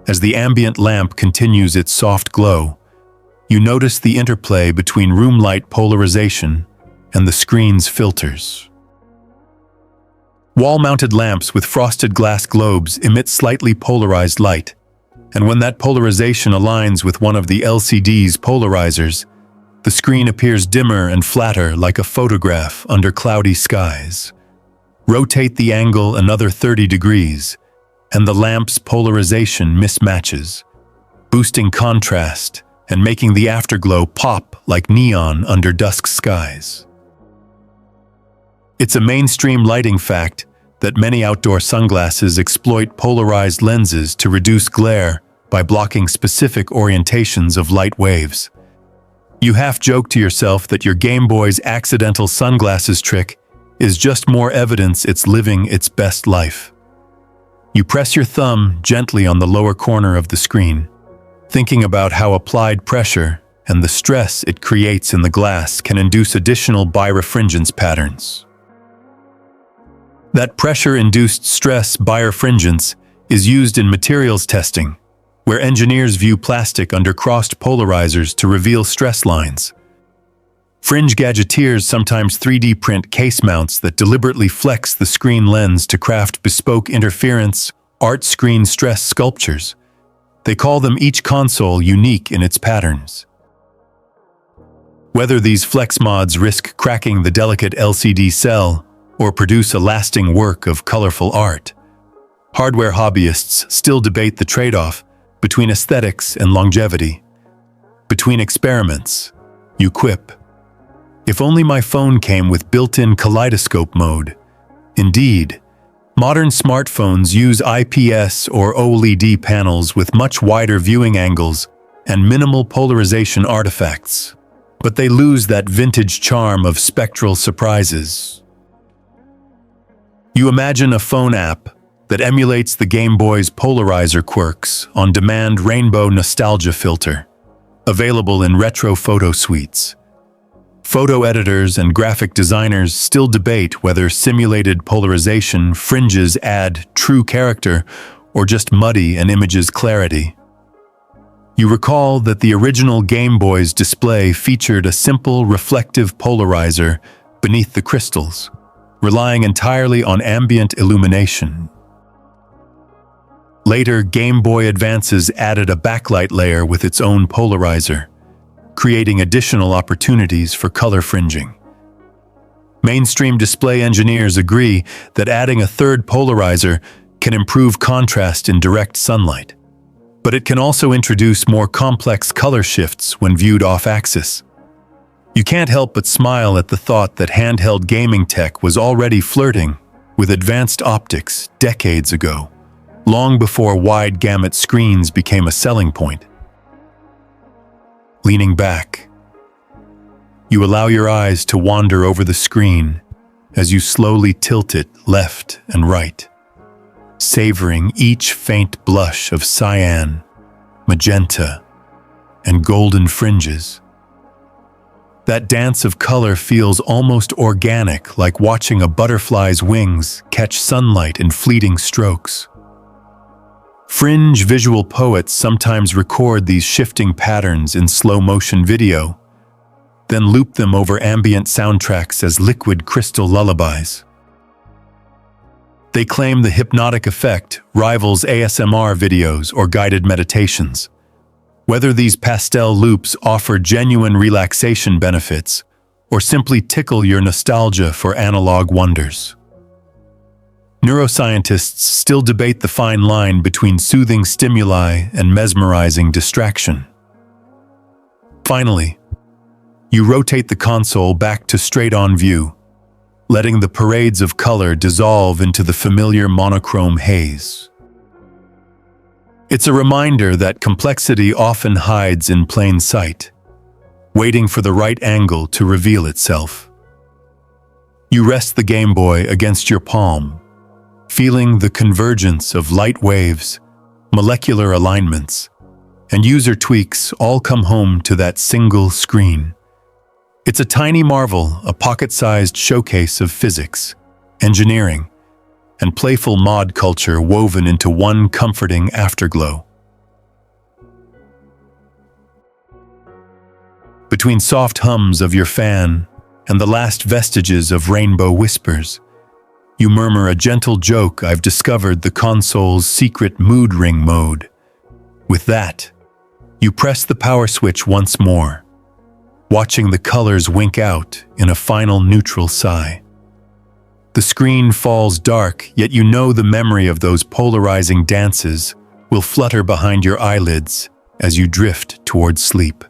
As the ambient lamp continues its soft glow, you notice the interplay between room light polarization and the screen's filters. Wall-mounted lamps with frosted glass globes emit slightly polarized light, and when that polarization aligns with one of the LCD's polarizers, the screen appears dimmer and flatter like a photograph under cloudy skies. Rotate the angle another 30 degrees, and the lamp's polarization mismatches, boosting contrast and making the afterglow pop like neon under dusk skies. It's a mainstream lighting fact that many outdoor sunglasses exploit polarized lenses to reduce glare by blocking specific orientations of light waves. You half joke to yourself that your Game Boy's accidental sunglasses trick is just more evidence it's living its best life. You press your thumb gently on the lower corner of the screen, thinking about how applied pressure and the stress it creates in the glass can induce additional birefringence patterns. That pressure-induced stress birefringence is used in materials testing, where engineers view plastic under crossed polarizers to reveal stress lines. Fringe gadgeteers sometimes 3D print case mounts that deliberately flex the screen lens to craft bespoke interference, art screen stress sculptures. They call them each console unique in its patterns. Whether these flex mods risk cracking the delicate LCD cell or produce a lasting work of colorful art, hardware hobbyists still debate the trade-off between aesthetics and longevity. Between experiments, you quip, "If only my phone came with built-in kaleidoscope mode." Indeed, modern smartphones use IPS or OLED panels with much wider viewing angles and minimal polarization artifacts, but they lose that vintage charm of spectral surprises. You imagine a phone app that emulates the Game Boy's polarizer quirks on-demand rainbow nostalgia filter, available in retro photo suites. Photo editors and graphic designers still debate whether simulated polarization fringes add true character or just muddy an image's clarity. You recall that the original Game Boy's display featured a simple reflective polarizer beneath the crystals, relying entirely on ambient illumination. Later, Game Boy Advances added a backlight layer with its own polarizer, creating additional opportunities for color fringing. Mainstream display engineers agree that adding a third polarizer can improve contrast in direct sunlight, but it can also introduce more complex color shifts when viewed off-axis. You can't help but smile at the thought that handheld gaming tech was already flirting with advanced optics decades ago, long before wide-gamut screens became a selling point. Leaning back, you allow your eyes to wander over the screen as you slowly tilt it left and right, savoring each faint blush of cyan, magenta, and golden fringes. That dance of color feels almost organic, like watching a butterfly's wings catch sunlight in fleeting strokes. Fringe visual poets sometimes record these shifting patterns in slow-motion video, then loop them over ambient soundtracks as liquid crystal lullabies. They claim the hypnotic effect rivals ASMR videos or guided meditations. Whether these pastel loops offer genuine relaxation benefits or simply tickle your nostalgia for analog wonders. Neuroscientists still debate the fine line between soothing stimuli and mesmerizing distraction. Finally, you rotate the console back to straight-on view, letting the parades of color dissolve into the familiar monochrome haze. It's a reminder that complexity often hides in plain sight, waiting for the right angle to reveal itself. You rest the Game Boy against your palm, feeling the convergence of light waves, molecular alignments, and user tweaks all come home to that single screen. It's a tiny marvel, a pocket-sized showcase of physics, engineering, and playful mod culture woven into one comforting afterglow. Between soft hums of your fan and the last vestiges of rainbow whispers, you murmur a gentle joke. I've discovered the console's secret mood ring mode. With that, you press the power switch once more, watching the colors wink out in a final neutral sigh. The screen falls dark, yet you know the memory of those polarizing dances will flutter behind your eyelids as you drift towards sleep.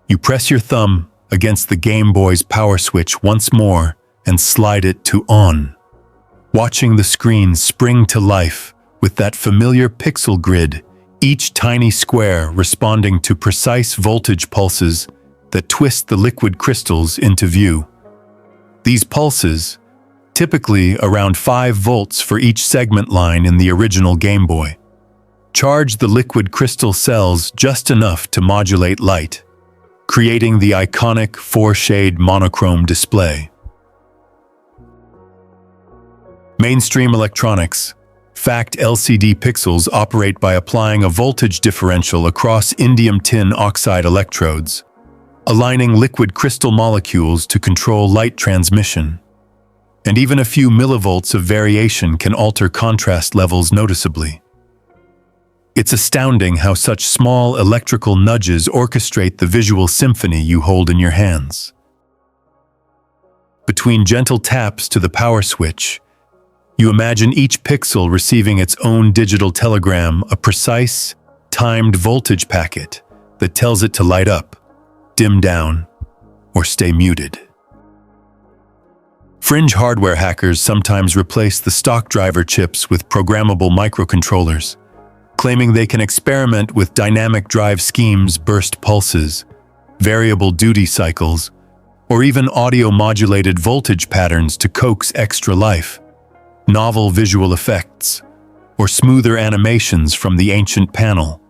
You press your thumb against the Game Boy's power switch once more and slide it to on, watching the screen spring to life with that familiar pixel grid, each tiny square responding to precise voltage pulses that twist the liquid crystals into view. These pulses, typically around 5 volts for each segment line in the original Game Boy, charge the liquid crystal cells just enough to modulate light, creating the iconic 4-shade monochrome display. Mainstream electronics, fact LCD pixels operate by applying a voltage differential across indium tin oxide electrodes, aligning liquid crystal molecules to control light transmission. And even a few millivolts of variation can alter contrast levels noticeably. It's astounding how such small electrical nudges orchestrate the visual symphony you hold in your hands. Between gentle taps to the power switch, you imagine each pixel receiving its own digital telegram, a precise, timed voltage packet that tells it to light up, dim down, or stay muted. Fringe hardware hackers sometimes replace the stock driver chips with programmable microcontrollers, claiming they can experiment with dynamic drive schemes, burst pulses, variable duty cycles, or even audio-modulated voltage patterns to coax extra life. novel visual effects, or smoother animations from the ancient panel.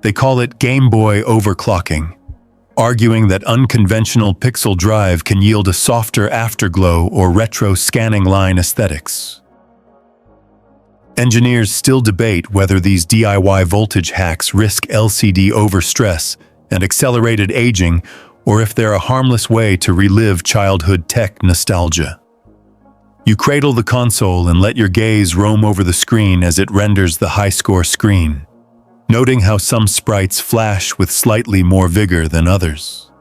They call it Gameboy overclocking, arguing that unconventional pixel drive can yield a softer afterglow or retro scanning line aesthetics. Engineers still debate whether these DIY voltage hacks risk LCD overstress and accelerated aging, or if they're a harmless way to relive childhood tech nostalgia. You cradle the console and let your gaze roam over the screen as it renders the high-score screen, noting how some sprites flash with slightly more vigor than others.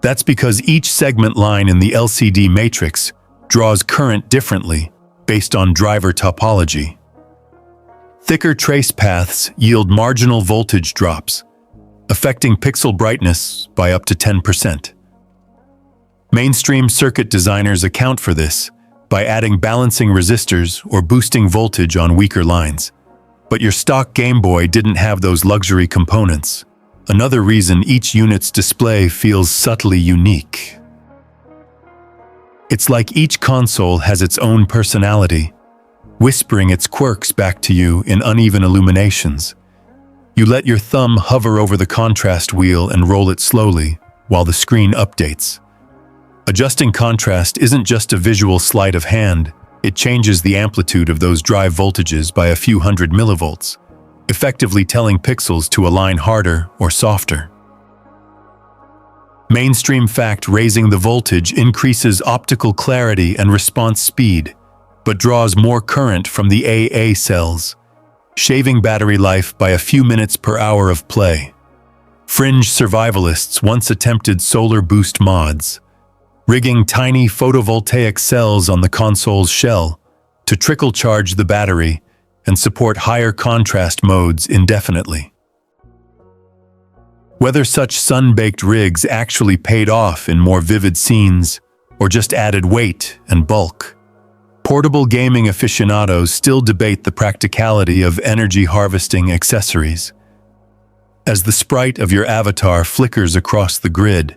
That's because each segment line in the LCD matrix draws current differently based on driver topology. Thicker trace paths yield marginal voltage drops, affecting pixel brightness by up to 10%. Mainstream circuit designers account for this by adding balancing resistors or boosting voltage on weaker lines. But your stock Game Boy didn't have those luxury components. Another reason each unit's display feels subtly unique. It's like each console has its own personality, whispering its quirks back to you in uneven illuminations. You let your thumb hover over the contrast wheel and roll it slowly while the screen updates. Adjusting contrast isn't just a visual sleight of hand, it changes the amplitude of those drive voltages by a few hundred millivolts, effectively telling pixels to align harder or softer. Mainstream fact raising the voltage increases optical clarity and response speed, but draws more current from the AA cells, shaving battery life by a few minutes per hour of play. Fringe survivalists once attempted solar boost mods, rigging tiny photovoltaic cells on the console's shell to trickle charge the battery and support higher contrast modes indefinitely. Whether such sun-baked rigs actually paid off in more vivid scenes or just added weight and bulk, portable gaming aficionados still debate the practicality of energy-harvesting accessories. As the sprite of your avatar flickers across the grid,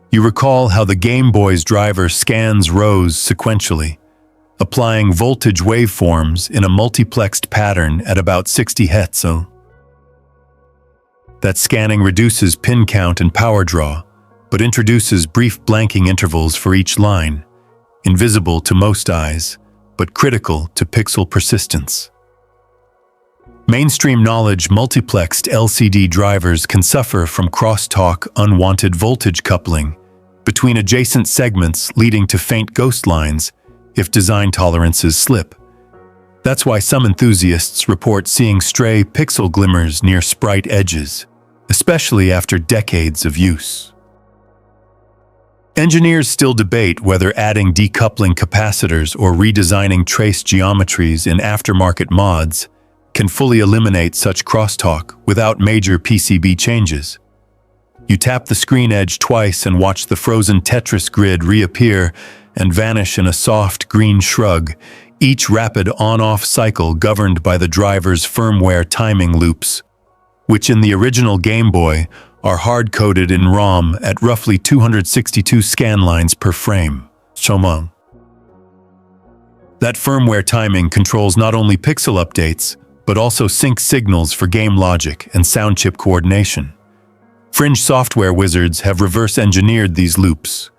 you recall how the Game Boy's driver scans rows sequentially, applying voltage waveforms in a multiplexed pattern at about 60 Hz. That scanning reduces pin count and power draw, but introduces brief blanking intervals for each line, invisible to most eyes, but critical to pixel persistence. Mainstream knowledge multiplexed LCD drivers can suffer from crosstalk unwanted voltage coupling between adjacent segments, leading to faint ghost lines if design tolerances slip. That's why some enthusiasts report seeing stray pixel glimmers near sprite edges, especially after decades of use. Engineers still debate whether adding decoupling capacitors or redesigning trace geometries in aftermarket mods can fully eliminate such crosstalk without major PCB changes. You tap the screen edge twice and watch the frozen Tetris grid reappear and vanish in a soft green shrug, each rapid on-off cycle governed by the driver's firmware timing loops, which in the original Game Boy are hard-coded in ROM at roughly 262 scan lines per frame. That firmware timing controls not only pixel updates, but also sync signals for game logic and sound chip coordination. Fringe software wizards have reverse-engineered these loops,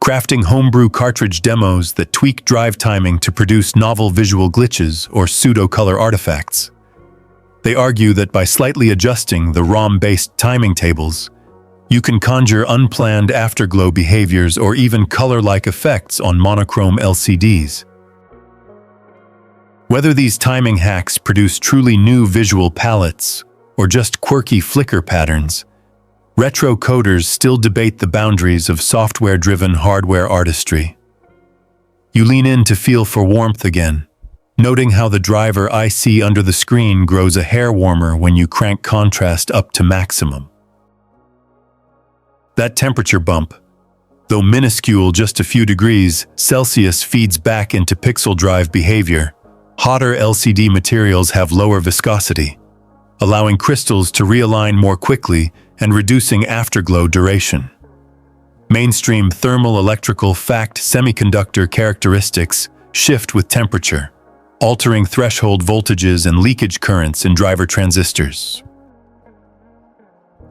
crafting homebrew cartridge demos that tweak drive timing to produce novel visual glitches or pseudo-color artifacts. They argue that by slightly adjusting the ROM-based timing tables, you can conjure unplanned afterglow behaviors or even color-like effects on monochrome LCDs. Whether these timing hacks produce truly new visual palettes or just quirky flicker patterns, retro coders still debate the boundaries of software-driven hardware artistry. You lean in to feel for warmth again, noting how the driver IC under the screen grows a hair warmer when you crank contrast up to maximum. That temperature bump, though minuscule just a few degrees Celsius, feeds back into pixel drive behavior. Hotter LCD materials have lower viscosity, allowing crystals to realign more quickly and reducing afterglow duration. Mainstream thermal electrical fact semiconductor characteristics shift with temperature, altering threshold voltages and leakage currents in driver transistors.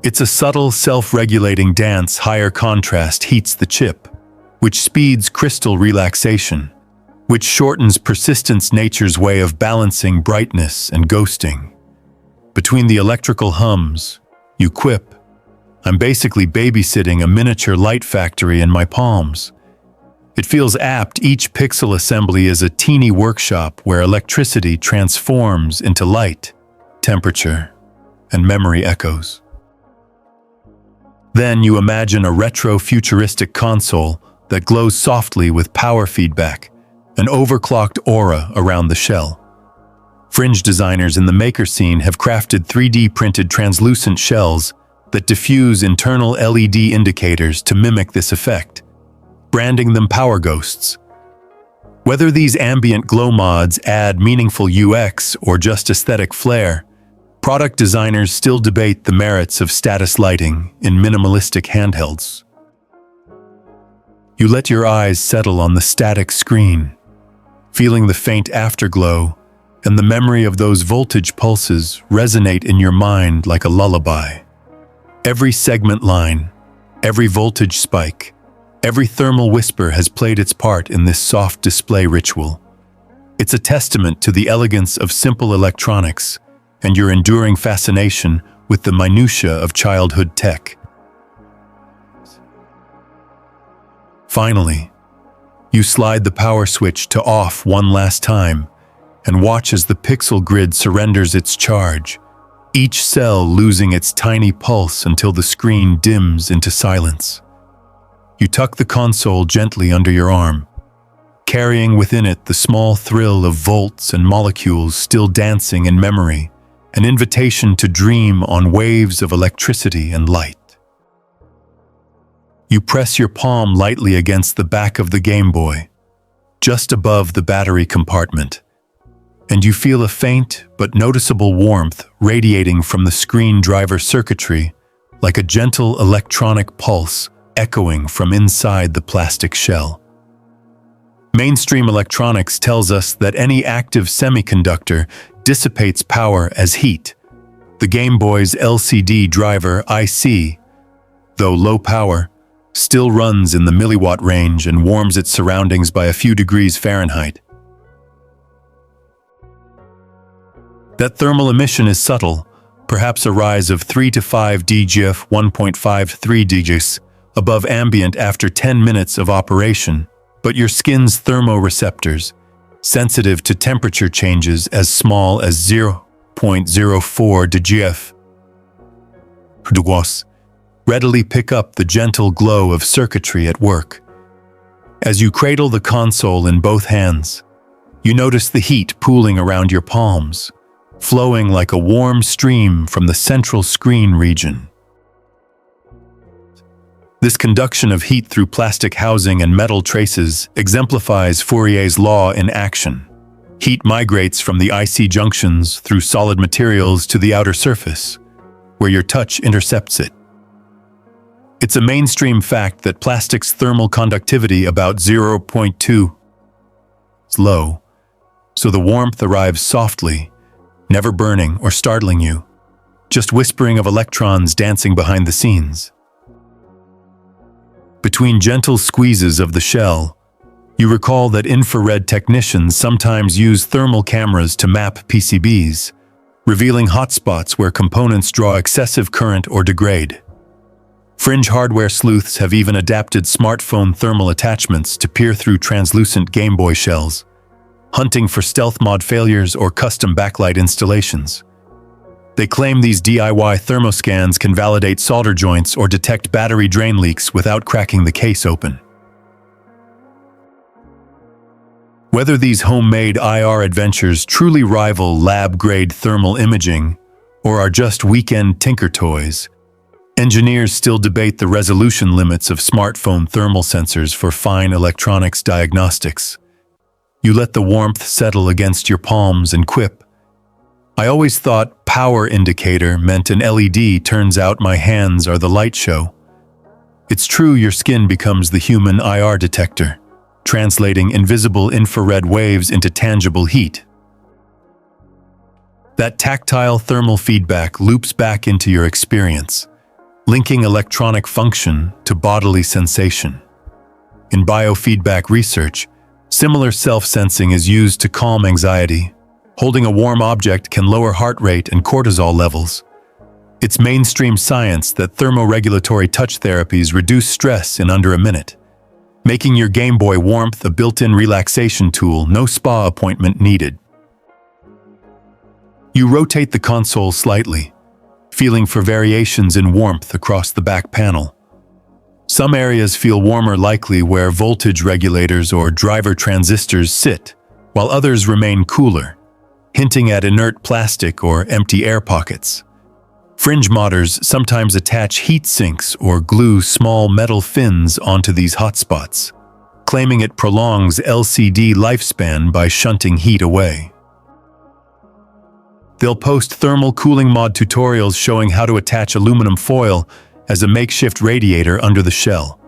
It's a subtle, self-regulating dance. Higher contrast heats the chip, which speeds crystal relaxation, which shortens persistence, nature's way of balancing brightness and ghosting. Between the electrical hums, you quip, "I'm basically babysitting a miniature light factory in my palms." It feels apt. Each pixel assembly is a teeny workshop where electricity transforms into light, temperature, and memory echoes. Then you imagine a retro-futuristic console that glows softly with power feedback, an overclocked aura around the shell. Fringe designers in the maker scene have crafted 3D-printed translucent shells that diffuse internal LED indicators to mimic this effect, branding them power ghosts. Whether these ambient glow mods add meaningful UX or just aesthetic flair, product designers still debate the merits of status lighting in minimalistic handhelds. You let your eyes settle on the static screen, feeling the faint afterglow, and the memory of those voltage pulses resonate in your mind like a lullaby. Every segment line, every voltage spike, every thermal whisper has played its part in this soft display ritual. It's a testament to the elegance of simple electronics and your enduring fascination with the minutiae of childhood tech. Finally, you slide the power switch to off one last time and watch as the pixel grid surrenders its charge, each cell losing its tiny pulse until the screen dims into silence. You tuck the console gently under your arm, carrying within it the small thrill of volts and molecules still dancing in memory, an invitation to dream on waves of electricity and light. You press your palm lightly against the back of the Gameboy, just above the battery compartment, and you feel a faint but noticeable warmth radiating from the screen driver circuitry, like a gentle electronic pulse echoing from inside the plastic shell. Mainstream electronics tells us that any active semiconductor dissipates power as heat. The Game Boy's LCD driver IC, though low power, still runs in the milliwatt range and warms its surroundings by a few degrees Fahrenheit. That thermal emission is subtle, perhaps a rise of 3 to 5 dGF, 1.53 dGs above ambient after 10 minutes of operation, but your skin's thermoreceptors, sensitive to temperature changes as small as 0.04 dGF, readily pick up the gentle glow of circuitry at work. As you cradle the console in both hands, you notice the heat pooling around your palms, flowing like a warm stream from the central screen region. This conduction of heat through plastic housing and metal traces exemplifies Fourier's law in action. Heat migrates from the IC junctions through solid materials to the outer surface, where your touch intercepts it. It's a mainstream fact that plastic's thermal conductivity about 0.2 is low, so the warmth arrives softly, never burning or startling you, just whispering of electrons dancing behind the scenes. Between gentle squeezes of the shell, you recall that infrared technicians sometimes use thermal cameras to map PCBs, revealing hotspots where components draw excessive current or degrade. Fringe hardware sleuths have even adapted smartphone thermal attachments to peer through translucent Game Boy shells, hunting for stealth mod failures or custom backlight installations. They claim these DIY thermoscans can validate solder joints or detect battery drain leaks without cracking the case open. Whether these homemade IR adventures truly rival lab-grade thermal imaging or are just weekend tinker toys, engineers still debate the resolution limits of smartphone thermal sensors for fine electronics diagnostics. You let the warmth settle against your palms and quip, "I always thought power indicator meant an LED, turns out my hands are the light show." It's true, your skin becomes the human IR detector, translating invisible infrared waves into tangible heat. That tactile thermal feedback loops back into your experience, linking electronic function to bodily sensation. In biofeedback research, similar self-sensing is used to calm anxiety. Holding a warm object can lower heart rate and cortisol levels. It's mainstream science that thermoregulatory touch therapies reduce stress in under a minute, making your Gameboy warmth a built-in relaxation tool, no spa appointment needed. You rotate the console slightly, feeling for variations in warmth across the back panel. Some areas feel warmer, likely where voltage regulators or driver transistors sit, while others remain cooler, hinting at inert plastic or empty air pockets. Fringe modders sometimes attach heat sinks or glue small metal fins onto these hotspots, claiming it prolongs LCD lifespan by shunting heat away. They'll post thermal cooling mod tutorials showing how to attach aluminum foil as a makeshift radiator under the shell.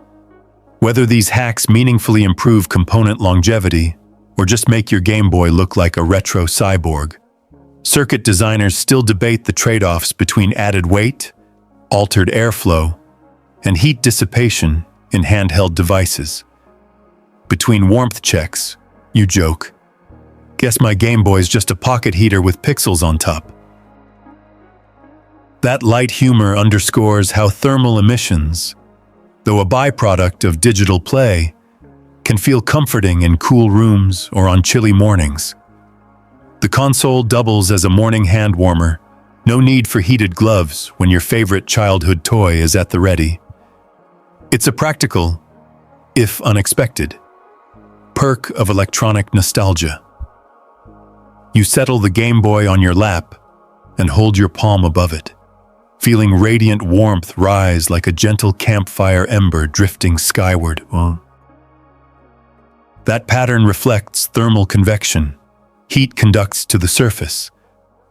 Whether these hacks meaningfully improve component longevity or just make your Gameboy look like a retro cyborg, circuit designers still debate the trade-offs between added weight, altered airflow, and heat dissipation in handheld devices. Between warmth checks, you joke, "Guess my Gameboy's just a pocket heater with pixels on top." That light humor underscores how thermal emissions, though a byproduct of digital play, can feel comforting in cool rooms or on chilly mornings. The console doubles as a morning hand warmer, no need for heated gloves when your favorite childhood toy is at the ready. It's a practical, if unexpected, perk of electronic nostalgia. You settle the Gameboy on your lap and hold your palm above it, feeling radiant warmth rise like a gentle campfire ember drifting skyward. That pattern reflects thermal convection. Heat conducts to the surface,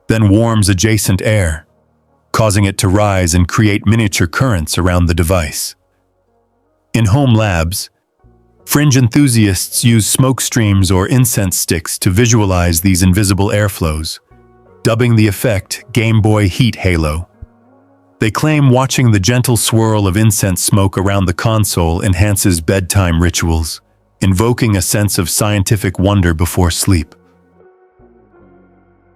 then warms adjacent air, causing it to rise and create miniature currents around the device. In home labs, fringe enthusiasts use smoke streams or incense sticks to visualize these invisible airflows, dubbing the effect Gameboy Heat Halo. They claim watching the gentle swirl of incense smoke around the console enhances bedtime rituals, invoking a sense of scientific wonder before sleep.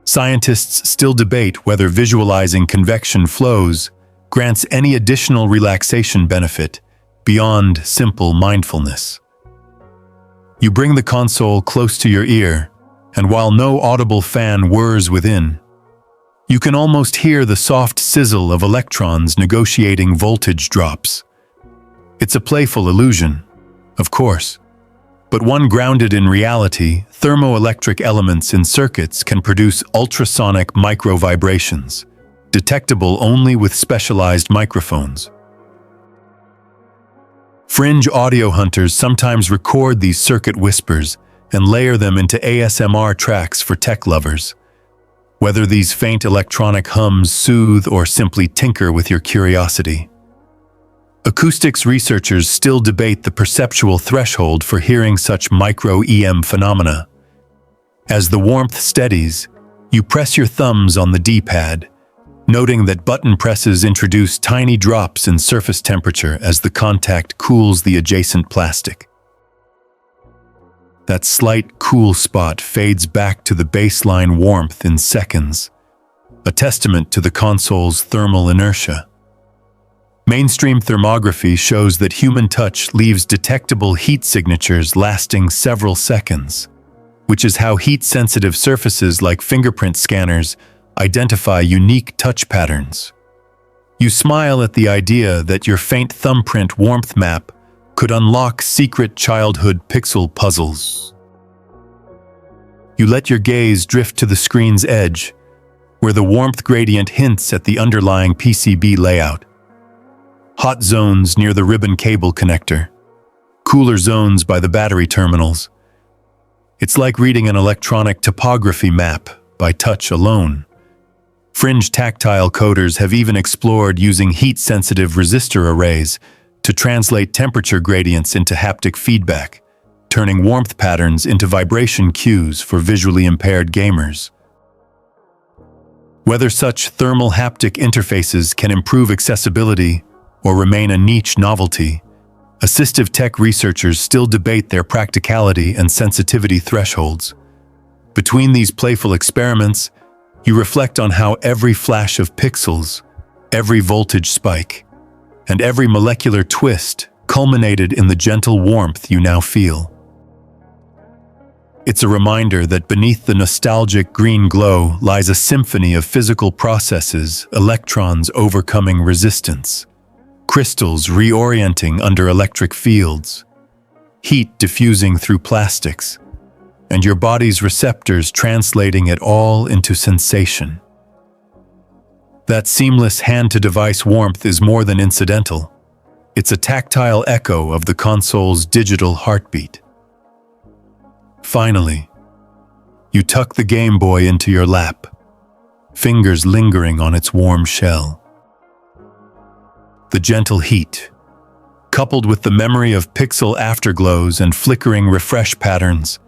Scientists still debate whether visualizing convection flows grants any additional relaxation benefit beyond simple mindfulness. You bring the console close to your ear, and while no audible fan whirs within, you can almost hear the soft sizzle of electrons negotiating voltage drops. It's a playful illusion, of course, but one grounded in reality. Thermoelectric elements in circuits can produce ultrasonic micro-vibrations, detectable only with specialized microphones. Fringe audio hunters sometimes record these circuit whispers and layer them into ASMR tracks for tech lovers. Whether these faint electronic hums soothe or simply tinker with your curiosity. Acoustics researchers still debate the perceptual threshold for hearing such micro-EM phenomena. As the warmth steadies, you press your thumbs on the D-pad, noting that button presses introduce tiny drops in surface temperature as the contact cools the adjacent plastic. That slight cool spot fades back to the baseline warmth in seconds, a testament to the console's thermal inertia. Mainstream thermography shows that human touch leaves detectable heat signatures lasting several seconds, which is how heat-sensitive surfaces like fingerprint scanners identify unique touch patterns. You smile at the idea that your faint thumbprint warmth map could unlock secret childhood pixel puzzles. You let your gaze drift to the screen's edge, where the warmth gradient hints at the underlying PCB layout. Hot zones near the ribbon cable connector, cooler zones by the battery terminals. It's like reading an electronic topography map by touch alone. Fringe tactile coders have even explored using heat-sensitive resistor arrays to translate temperature gradients into haptic feedback, turning warmth patterns into vibration cues for visually impaired gamers. Whether such thermal haptic interfaces can improve accessibility or remain a niche novelty, assistive tech researchers still debate their practicality and sensitivity thresholds. Between these playful experiments, you reflect on how every flash of pixels, every voltage spike, and every molecular twist culminated in the gentle warmth you now feel. It's a reminder that beneath the nostalgic green glow lies a symphony of physical processes, electrons overcoming resistance, crystals reorienting under electric fields, heat diffusing through plastics, and your body's receptors translating it all into sensation. That seamless hand-to-device warmth is more than incidental. It's a tactile echo of the console's digital heartbeat. Finally, you tuck the Game Boy into your lap, fingers lingering on its warm shell. The gentle heat, coupled with the memory of pixel afterglows and flickering refresh patterns,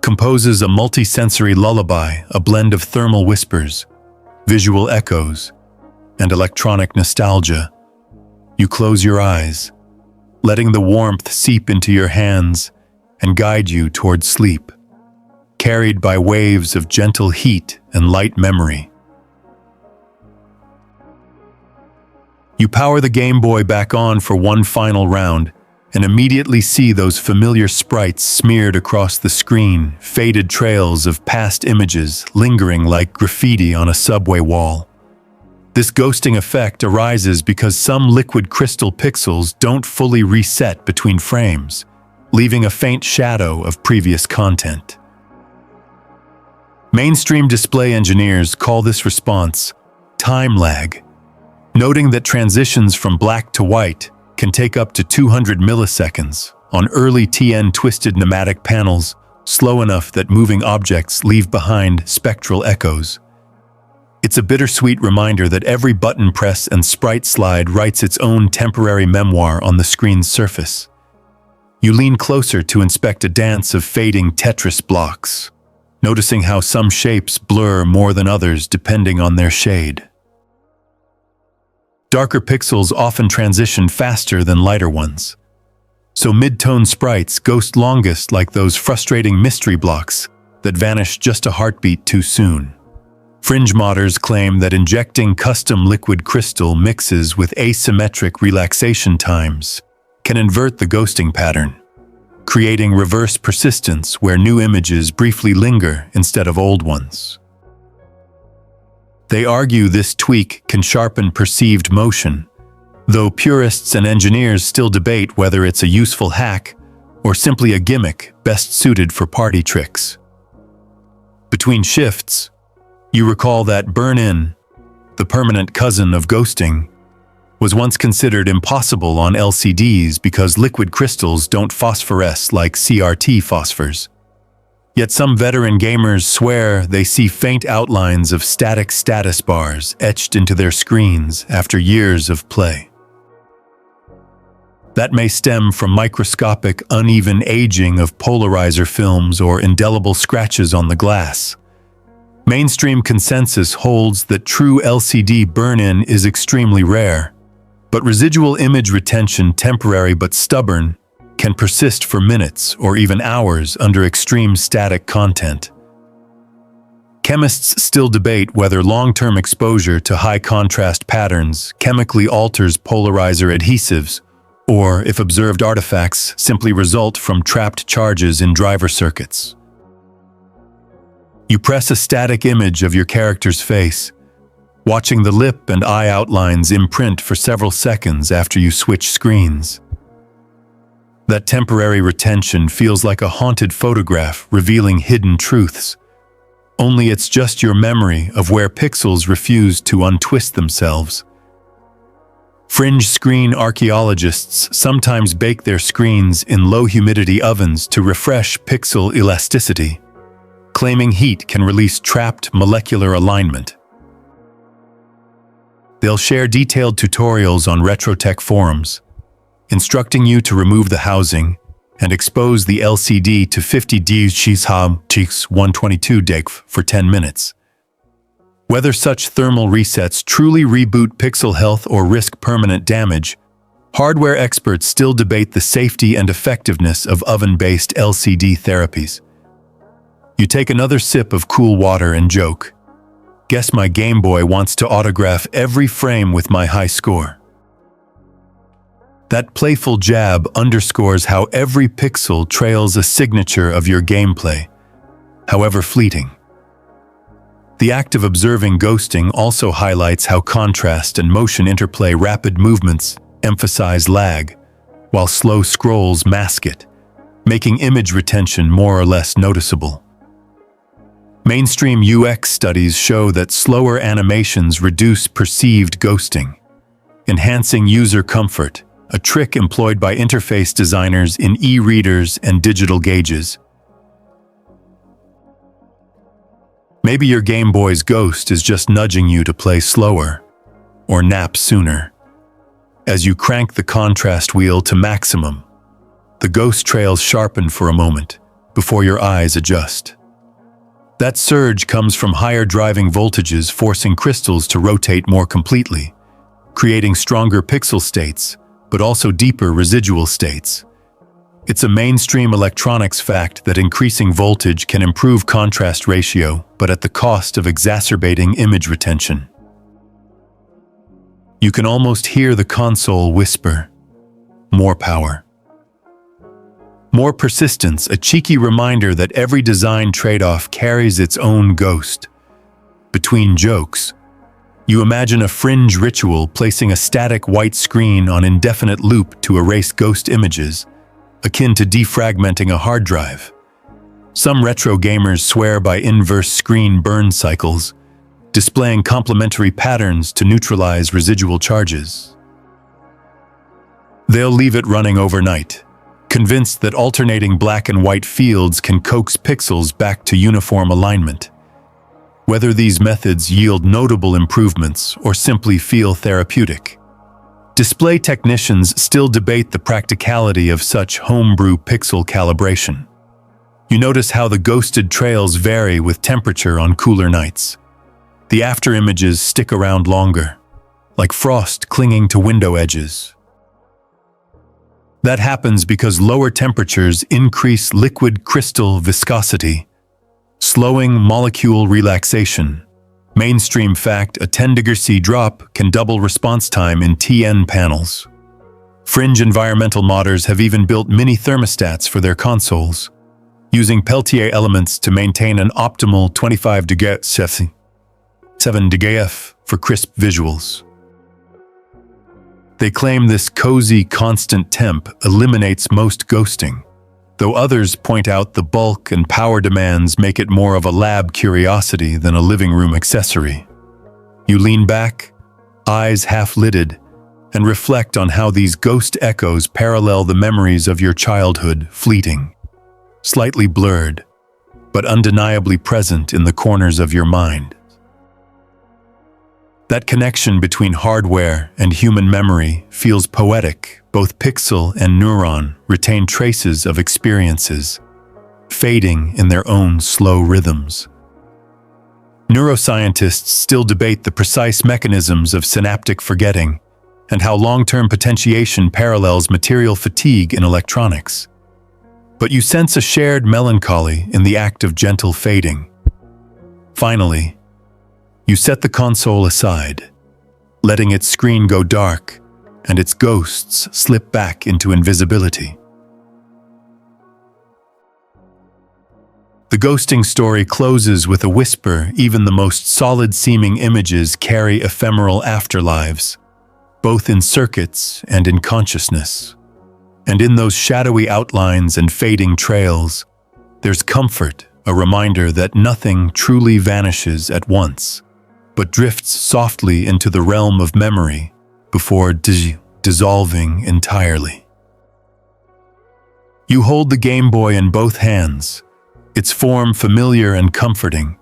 composes a multisensory lullaby, a blend of thermal whispers, visual echoes, and electronic nostalgia. You close your eyes, letting the warmth seep into your hands and guide you toward sleep, carried by waves of gentle heat and light memory. You power the Game Boy back on for one final round and immediately see those familiar sprites smeared across the screen, faded trails of past images lingering like graffiti on a subway wall. This ghosting effect arises because some liquid crystal pixels don't fully reset between frames, leaving a faint shadow of previous content. Mainstream display engineers call this response time lag, noting that transitions from black to white can take up to 200 milliseconds on early TN twisted pneumatic panels, slow enough that moving objects leave behind spectral echoes. It's a bittersweet reminder that every button press and sprite slide writes its own temporary memoir on the screen's surface. You lean closer to inspect a dance of fading Tetris blocks, noticing how some shapes blur more than others depending on their shade. Darker pixels often transition faster than lighter ones, so mid-tone sprites ghost longest like those frustrating mystery blocks that vanish just a heartbeat too soon. Fringe modders claim that injecting custom liquid crystal mixes with asymmetric relaxation times can invert the ghosting pattern, creating reverse persistence where new images briefly linger instead of old ones. They argue this tweak can sharpen perceived motion, though purists and engineers still debate whether it's a useful hack or simply a gimmick best suited for party tricks. Between shifts, you recall that burn-in, the permanent cousin of ghosting, was once considered impossible on LCDs because liquid crystals don't phosphoresce like CRT phosphors. Yet some veteran gamers swear they see faint outlines of static status bars etched into their screens after years of play. That may stem from microscopic, uneven aging of polarizer films or indelible scratches on the glass. Mainstream consensus holds that true LCD burn-in is extremely rare, but residual image retention, temporary but stubborn, can persist for minutes or even hours under extreme static content. Chemists still debate whether long-term exposure to high-contrast patterns chemically alters polarizer adhesives, or if observed artifacts simply result from trapped charges in driver circuits. You press a static image of your character's face, watching the lip and eye outlines imprint for several seconds after you switch screens. That temporary retention feels like a haunted photograph revealing hidden truths. Only it's just your memory of where pixels refuse to untwist themselves. Fringe screen archaeologists sometimes bake their screens in low-humidity ovens to refresh pixel elasticity, claiming heat can release trapped molecular alignment. They'll share detailed tutorials on RetroTech forums, instructing you to remove the housing, and expose the LCD to 50 Dx 122 deg for 10 minutes. Whether such thermal resets truly reboot pixel health or risk permanent damage, hardware experts still debate the safety and effectiveness of oven-based LCD therapies. You take another sip of cool water and joke, "Guess my Game Boy wants to autograph every frame with my high score." That playful jab underscores how every pixel trails a signature of your gameplay, however fleeting. The act of observing ghosting also highlights how contrast and motion interplay. Rapid movements emphasize lag, while slow scrolls mask it, making image retention more or less noticeable. Mainstream UX studies show that slower animations reduce perceived ghosting, enhancing user comfort, a trick employed by interface designers in e-readers and digital gauges. Maybe your Game Boy's ghost is just nudging you to play slower or nap sooner. As you crank the contrast wheel to maximum, the ghost trails sharpen for a moment before your eyes adjust. That surge comes from higher driving voltages forcing crystals to rotate more completely, creating stronger pixel states, but also deeper residual states. It's a mainstream electronics fact that increasing voltage can improve contrast ratio, but at the cost of exacerbating image retention. You can almost hear the console whisper, "More power." More persistence, a cheeky reminder that every design trade-off carries its own ghost. Between jokes, you imagine a fringe ritual placing a static white screen on indefinite loop to erase ghost images, akin to defragmenting a hard drive. Some retro gamers swear by inverse screen burn cycles, displaying complementary patterns to neutralize residual charges. They'll leave it running overnight, convinced that alternating black and white fields can coax pixels back to uniform alignment. Whether these methods yield notable improvements or simply feel therapeutic, display technicians still debate the practicality of such homebrew pixel calibration. You notice how the ghosted trails vary with temperature on cooler nights. The afterimages stick around longer, like frost clinging to window edges. That happens because lower temperatures increase liquid crystal viscosity, slowing molecule relaxation. Mainstream fact, a 10°C drop can double response time in TN panels. Fringe environmental modders have even built mini thermostats for their consoles, using Peltier elements to maintain an optimal 25°C, 7°F for crisp visuals. They claim this cozy constant temp eliminates most ghosting, though others point out the bulk and power demands make it more of a lab curiosity than a living room accessory. You lean back, eyes half-lidded, and reflect on how these ghost echoes parallel the memories of your childhood, fleeting, slightly blurred, but undeniably present in the corners of your mind. That connection between hardware and human memory feels poetic. Both pixel and neuron retain traces of experiences, fading in their own slow rhythms. Neuroscientists still debate the precise mechanisms of synaptic forgetting and how long-term potentiation parallels material fatigue in electronics. But you sense a shared melancholy in the act of gentle fading. Finally, you set the console aside, letting its screen go dark and its ghosts slip back into invisibility. The ghosting story closes with a whisper. Even the most solid-seeming images carry ephemeral afterlives, both in circuits and in consciousness. And in those shadowy outlines and fading trails, there's comfort, a reminder that nothing truly vanishes at once, but drifts softly into the realm of memory before dissolving entirely. You hold the Game Boy in both hands, its form familiar and comforting,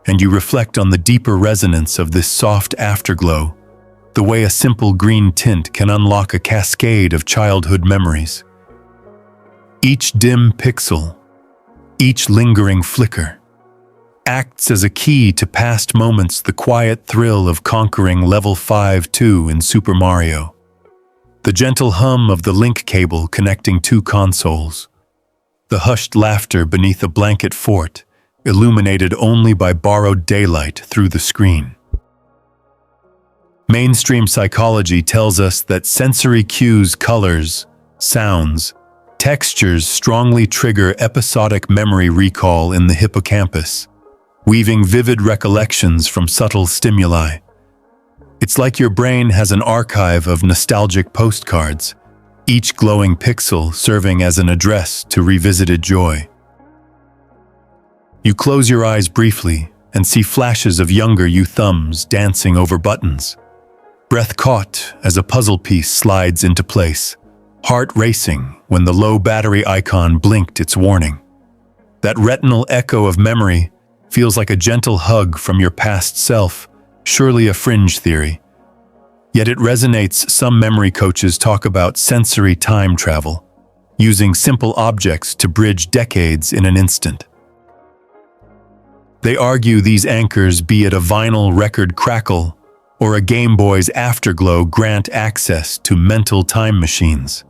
and you reflect on the deeper resonance of this soft afterglow, the way a simple green tint can unlock a cascade of childhood memories. Each dim pixel, each lingering flicker, acts as a key to past moments, the quiet thrill of conquering level 5-2 in Super Mario, the gentle hum of the link cable connecting two consoles, the hushed laughter beneath a blanket fort, illuminated only by borrowed daylight through the screen. Mainstream psychology tells us that sensory cues, colors, sounds, textures strongly trigger episodic memory recall in the hippocampus, weaving vivid recollections from subtle stimuli. It's like your brain has an archive of nostalgic postcards, each glowing pixel serving as an address to revisited joy. You close your eyes briefly and see flashes of younger you thumbs dancing over buttons, breath caught as a puzzle piece slides into place, heart racing when the low battery icon blinked its warning. That retinal echo of memory feels like a gentle hug from your past self, surely a fringe theory. Yet it resonates. Some memory coaches talk about sensory time travel, using simple objects to bridge decades in an instant. They argue these anchors, be it a vinyl record crackle or a Gameboy's Afterglow, grant access to mental time machines.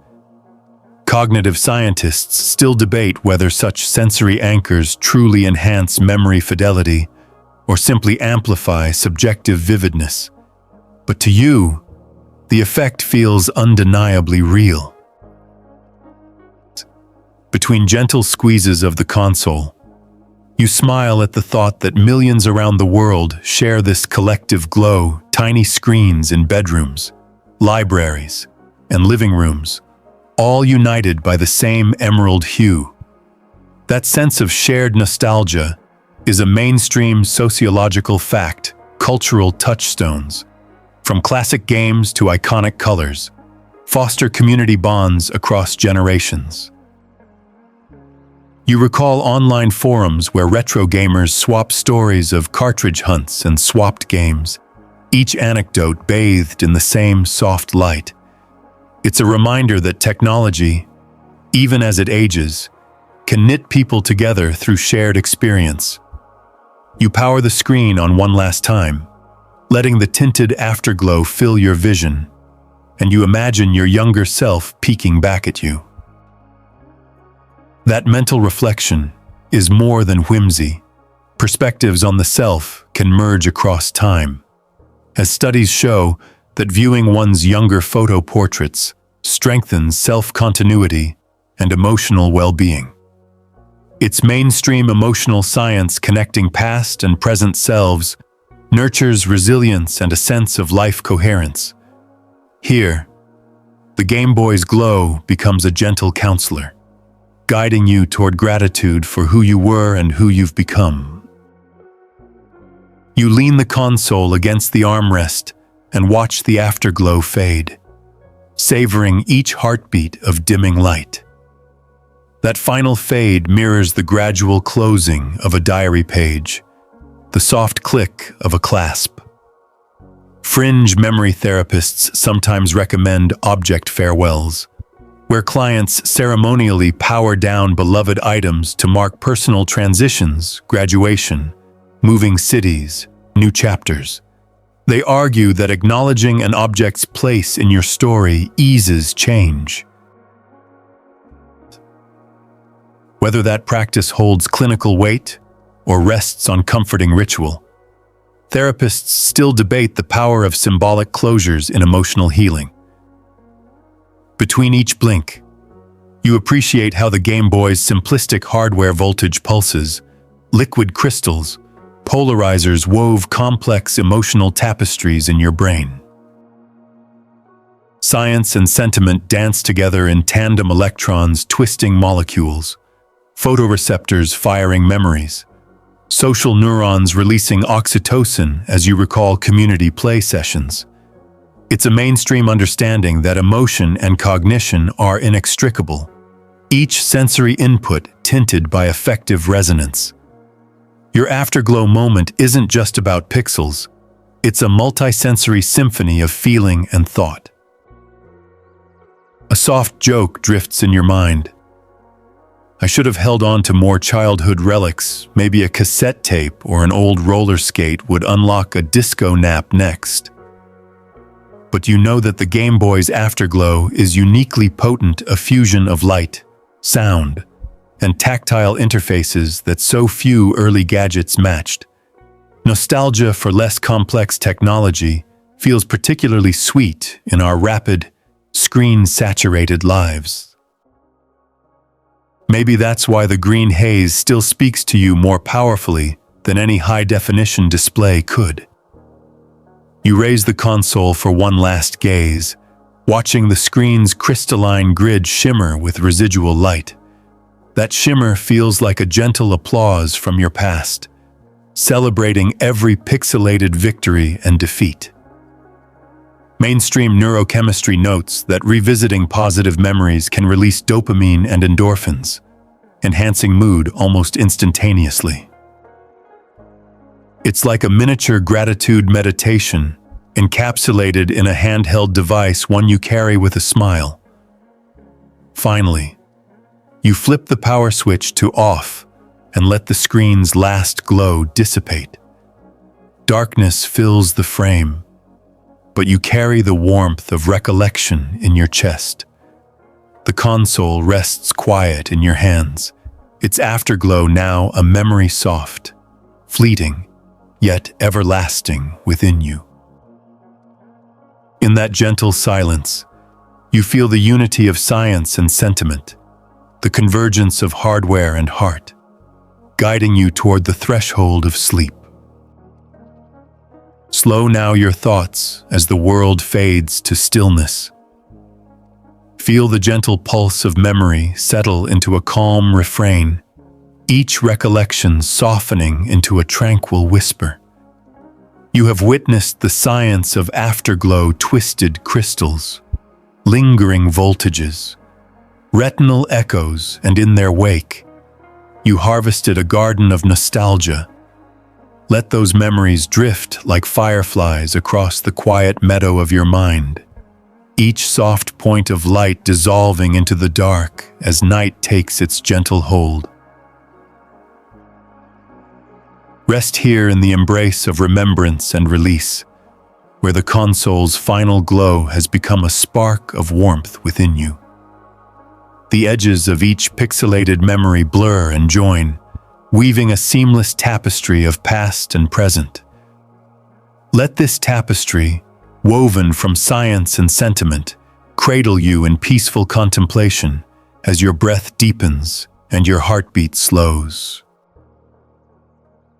Cognitive scientists still debate whether such sensory anchors truly enhance memory fidelity or simply amplify subjective vividness. But to you, the effect feels undeniably real. Between gentle squeezes of the console, you smile at the thought that millions around the world share this collective glow, tiny screens in bedrooms, libraries, and living rooms, all united by the same emerald hue. That sense of shared nostalgia is a mainstream sociological fact, cultural touchstones, from classic games to iconic colors, foster community bonds across generations. You recall online forums where retro gamers swap stories of cartridge hunts and swapped games, each anecdote bathed in the same soft light. It's a reminder that technology, even as it ages, can knit people together through shared experience. You power the screen on one last time, letting the tinted afterglow fill your vision, and you imagine your younger self peeking back at you. That mental reflection is more than whimsy. Perspectives on the self can merge across time, as studies show that viewing one's younger photo portraits strengthens self-continuity and emotional well-being. It's mainstream emotional science connecting past and present selves, nurtures resilience and a sense of life coherence. Here, the Gameboy's glow becomes a gentle counselor, guiding you toward gratitude for who you were and who you've become. You lean the console against the armrest and watch the afterglow fade, savoring each heartbeat of dimming light. That final fade mirrors the gradual closing of a diary page, the soft click of a clasp. Fringe memory therapists sometimes recommend object farewells, where clients ceremonially power down beloved items to mark personal transitions, graduation, moving cities, new chapters. They argue that acknowledging an object's place in your story eases change. Whether that practice holds clinical weight or rests on comforting ritual, therapists still debate the power of symbolic closures in emotional healing. Between each blink, you appreciate how the Gameboy's simplistic hardware voltage pulses, liquid crystals, polarizers wove complex emotional tapestries in your brain. Science and sentiment dance together in tandem, electrons twisting molecules, photoreceptors firing memories, social neurons releasing oxytocin as you recall community play sessions. It's a mainstream understanding that emotion and cognition are inextricable, each sensory input tinted by affective resonance. Your afterglow moment isn't just about pixels, it's a multisensory symphony of feeling and thought. A soft joke drifts in your mind, I should have held on to more childhood relics. Maybe a cassette tape or an old roller skate would unlock a disco nap next. But you know that the Game Boy's Afterglow is uniquely potent, a fusion of light, sound, and tactile interfaces that so few early gadgets matched. Nostalgia for less complex technology feels particularly sweet in our rapid, screen-saturated lives. Maybe that's why the green haze still speaks to you more powerfully than any high-definition display could. You raise the console for one last gaze, watching the screen's crystalline grid shimmer with residual light. That shimmer feels like a gentle applause from your past, celebrating every pixelated victory and defeat. Mainstream neurochemistry notes that revisiting positive memories can release dopamine and endorphins, enhancing mood almost instantaneously. It's like a miniature gratitude meditation, encapsulated in a handheld device, one you carry with a smile. Finally, you flip the power switch to off and let the screen's last glow dissipate. Darkness fills the frame, but you carry the warmth of recollection in your chest. The console rests quiet in your hands, its afterglow now a memory soft, fleeting, yet everlasting within you. In that gentle silence, you feel the unity of science and sentiment, the convergence of hardware and heart, guiding you toward the threshold of sleep. Slow now your thoughts as the world fades to stillness. Feel the gentle pulse of memory settle into a calm refrain, each recollection softening into a tranquil whisper. You have witnessed the science of afterglow, twisted crystals, lingering voltages, retinal echoes, and in their wake, you harvested a garden of nostalgia. Let those memories drift like fireflies across the quiet meadow of your mind, each soft point of light dissolving into the dark as night takes its gentle hold. Rest here in the embrace of remembrance and release, where the console's final glow has become a spark of warmth within you. The edges of each pixelated memory blur and join, weaving a seamless tapestry of past and present. Let this tapestry, woven from science and sentiment, cradle you in peaceful contemplation as your breath deepens and your heartbeat slows.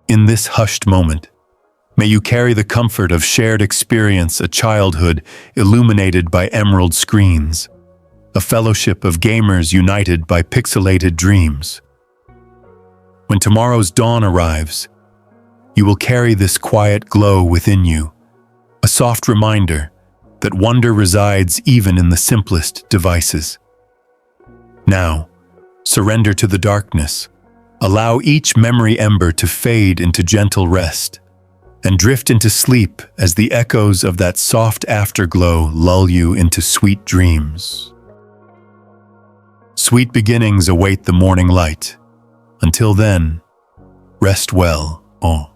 In this hushed moment, may you carry the comfort of shared experience, a childhood illuminated by emerald screens, a fellowship of gamers united by pixelated dreams. When tomorrow's dawn arrives, you will carry this quiet glow within you, a soft reminder that wonder resides even in the simplest devices. Now, surrender to the darkness. Allow each memory ember to fade into gentle rest, and drift into sleep as the echoes of that soft afterglow lull you into sweet dreams. Sweet beginnings await the morning light. Until then, rest well, all.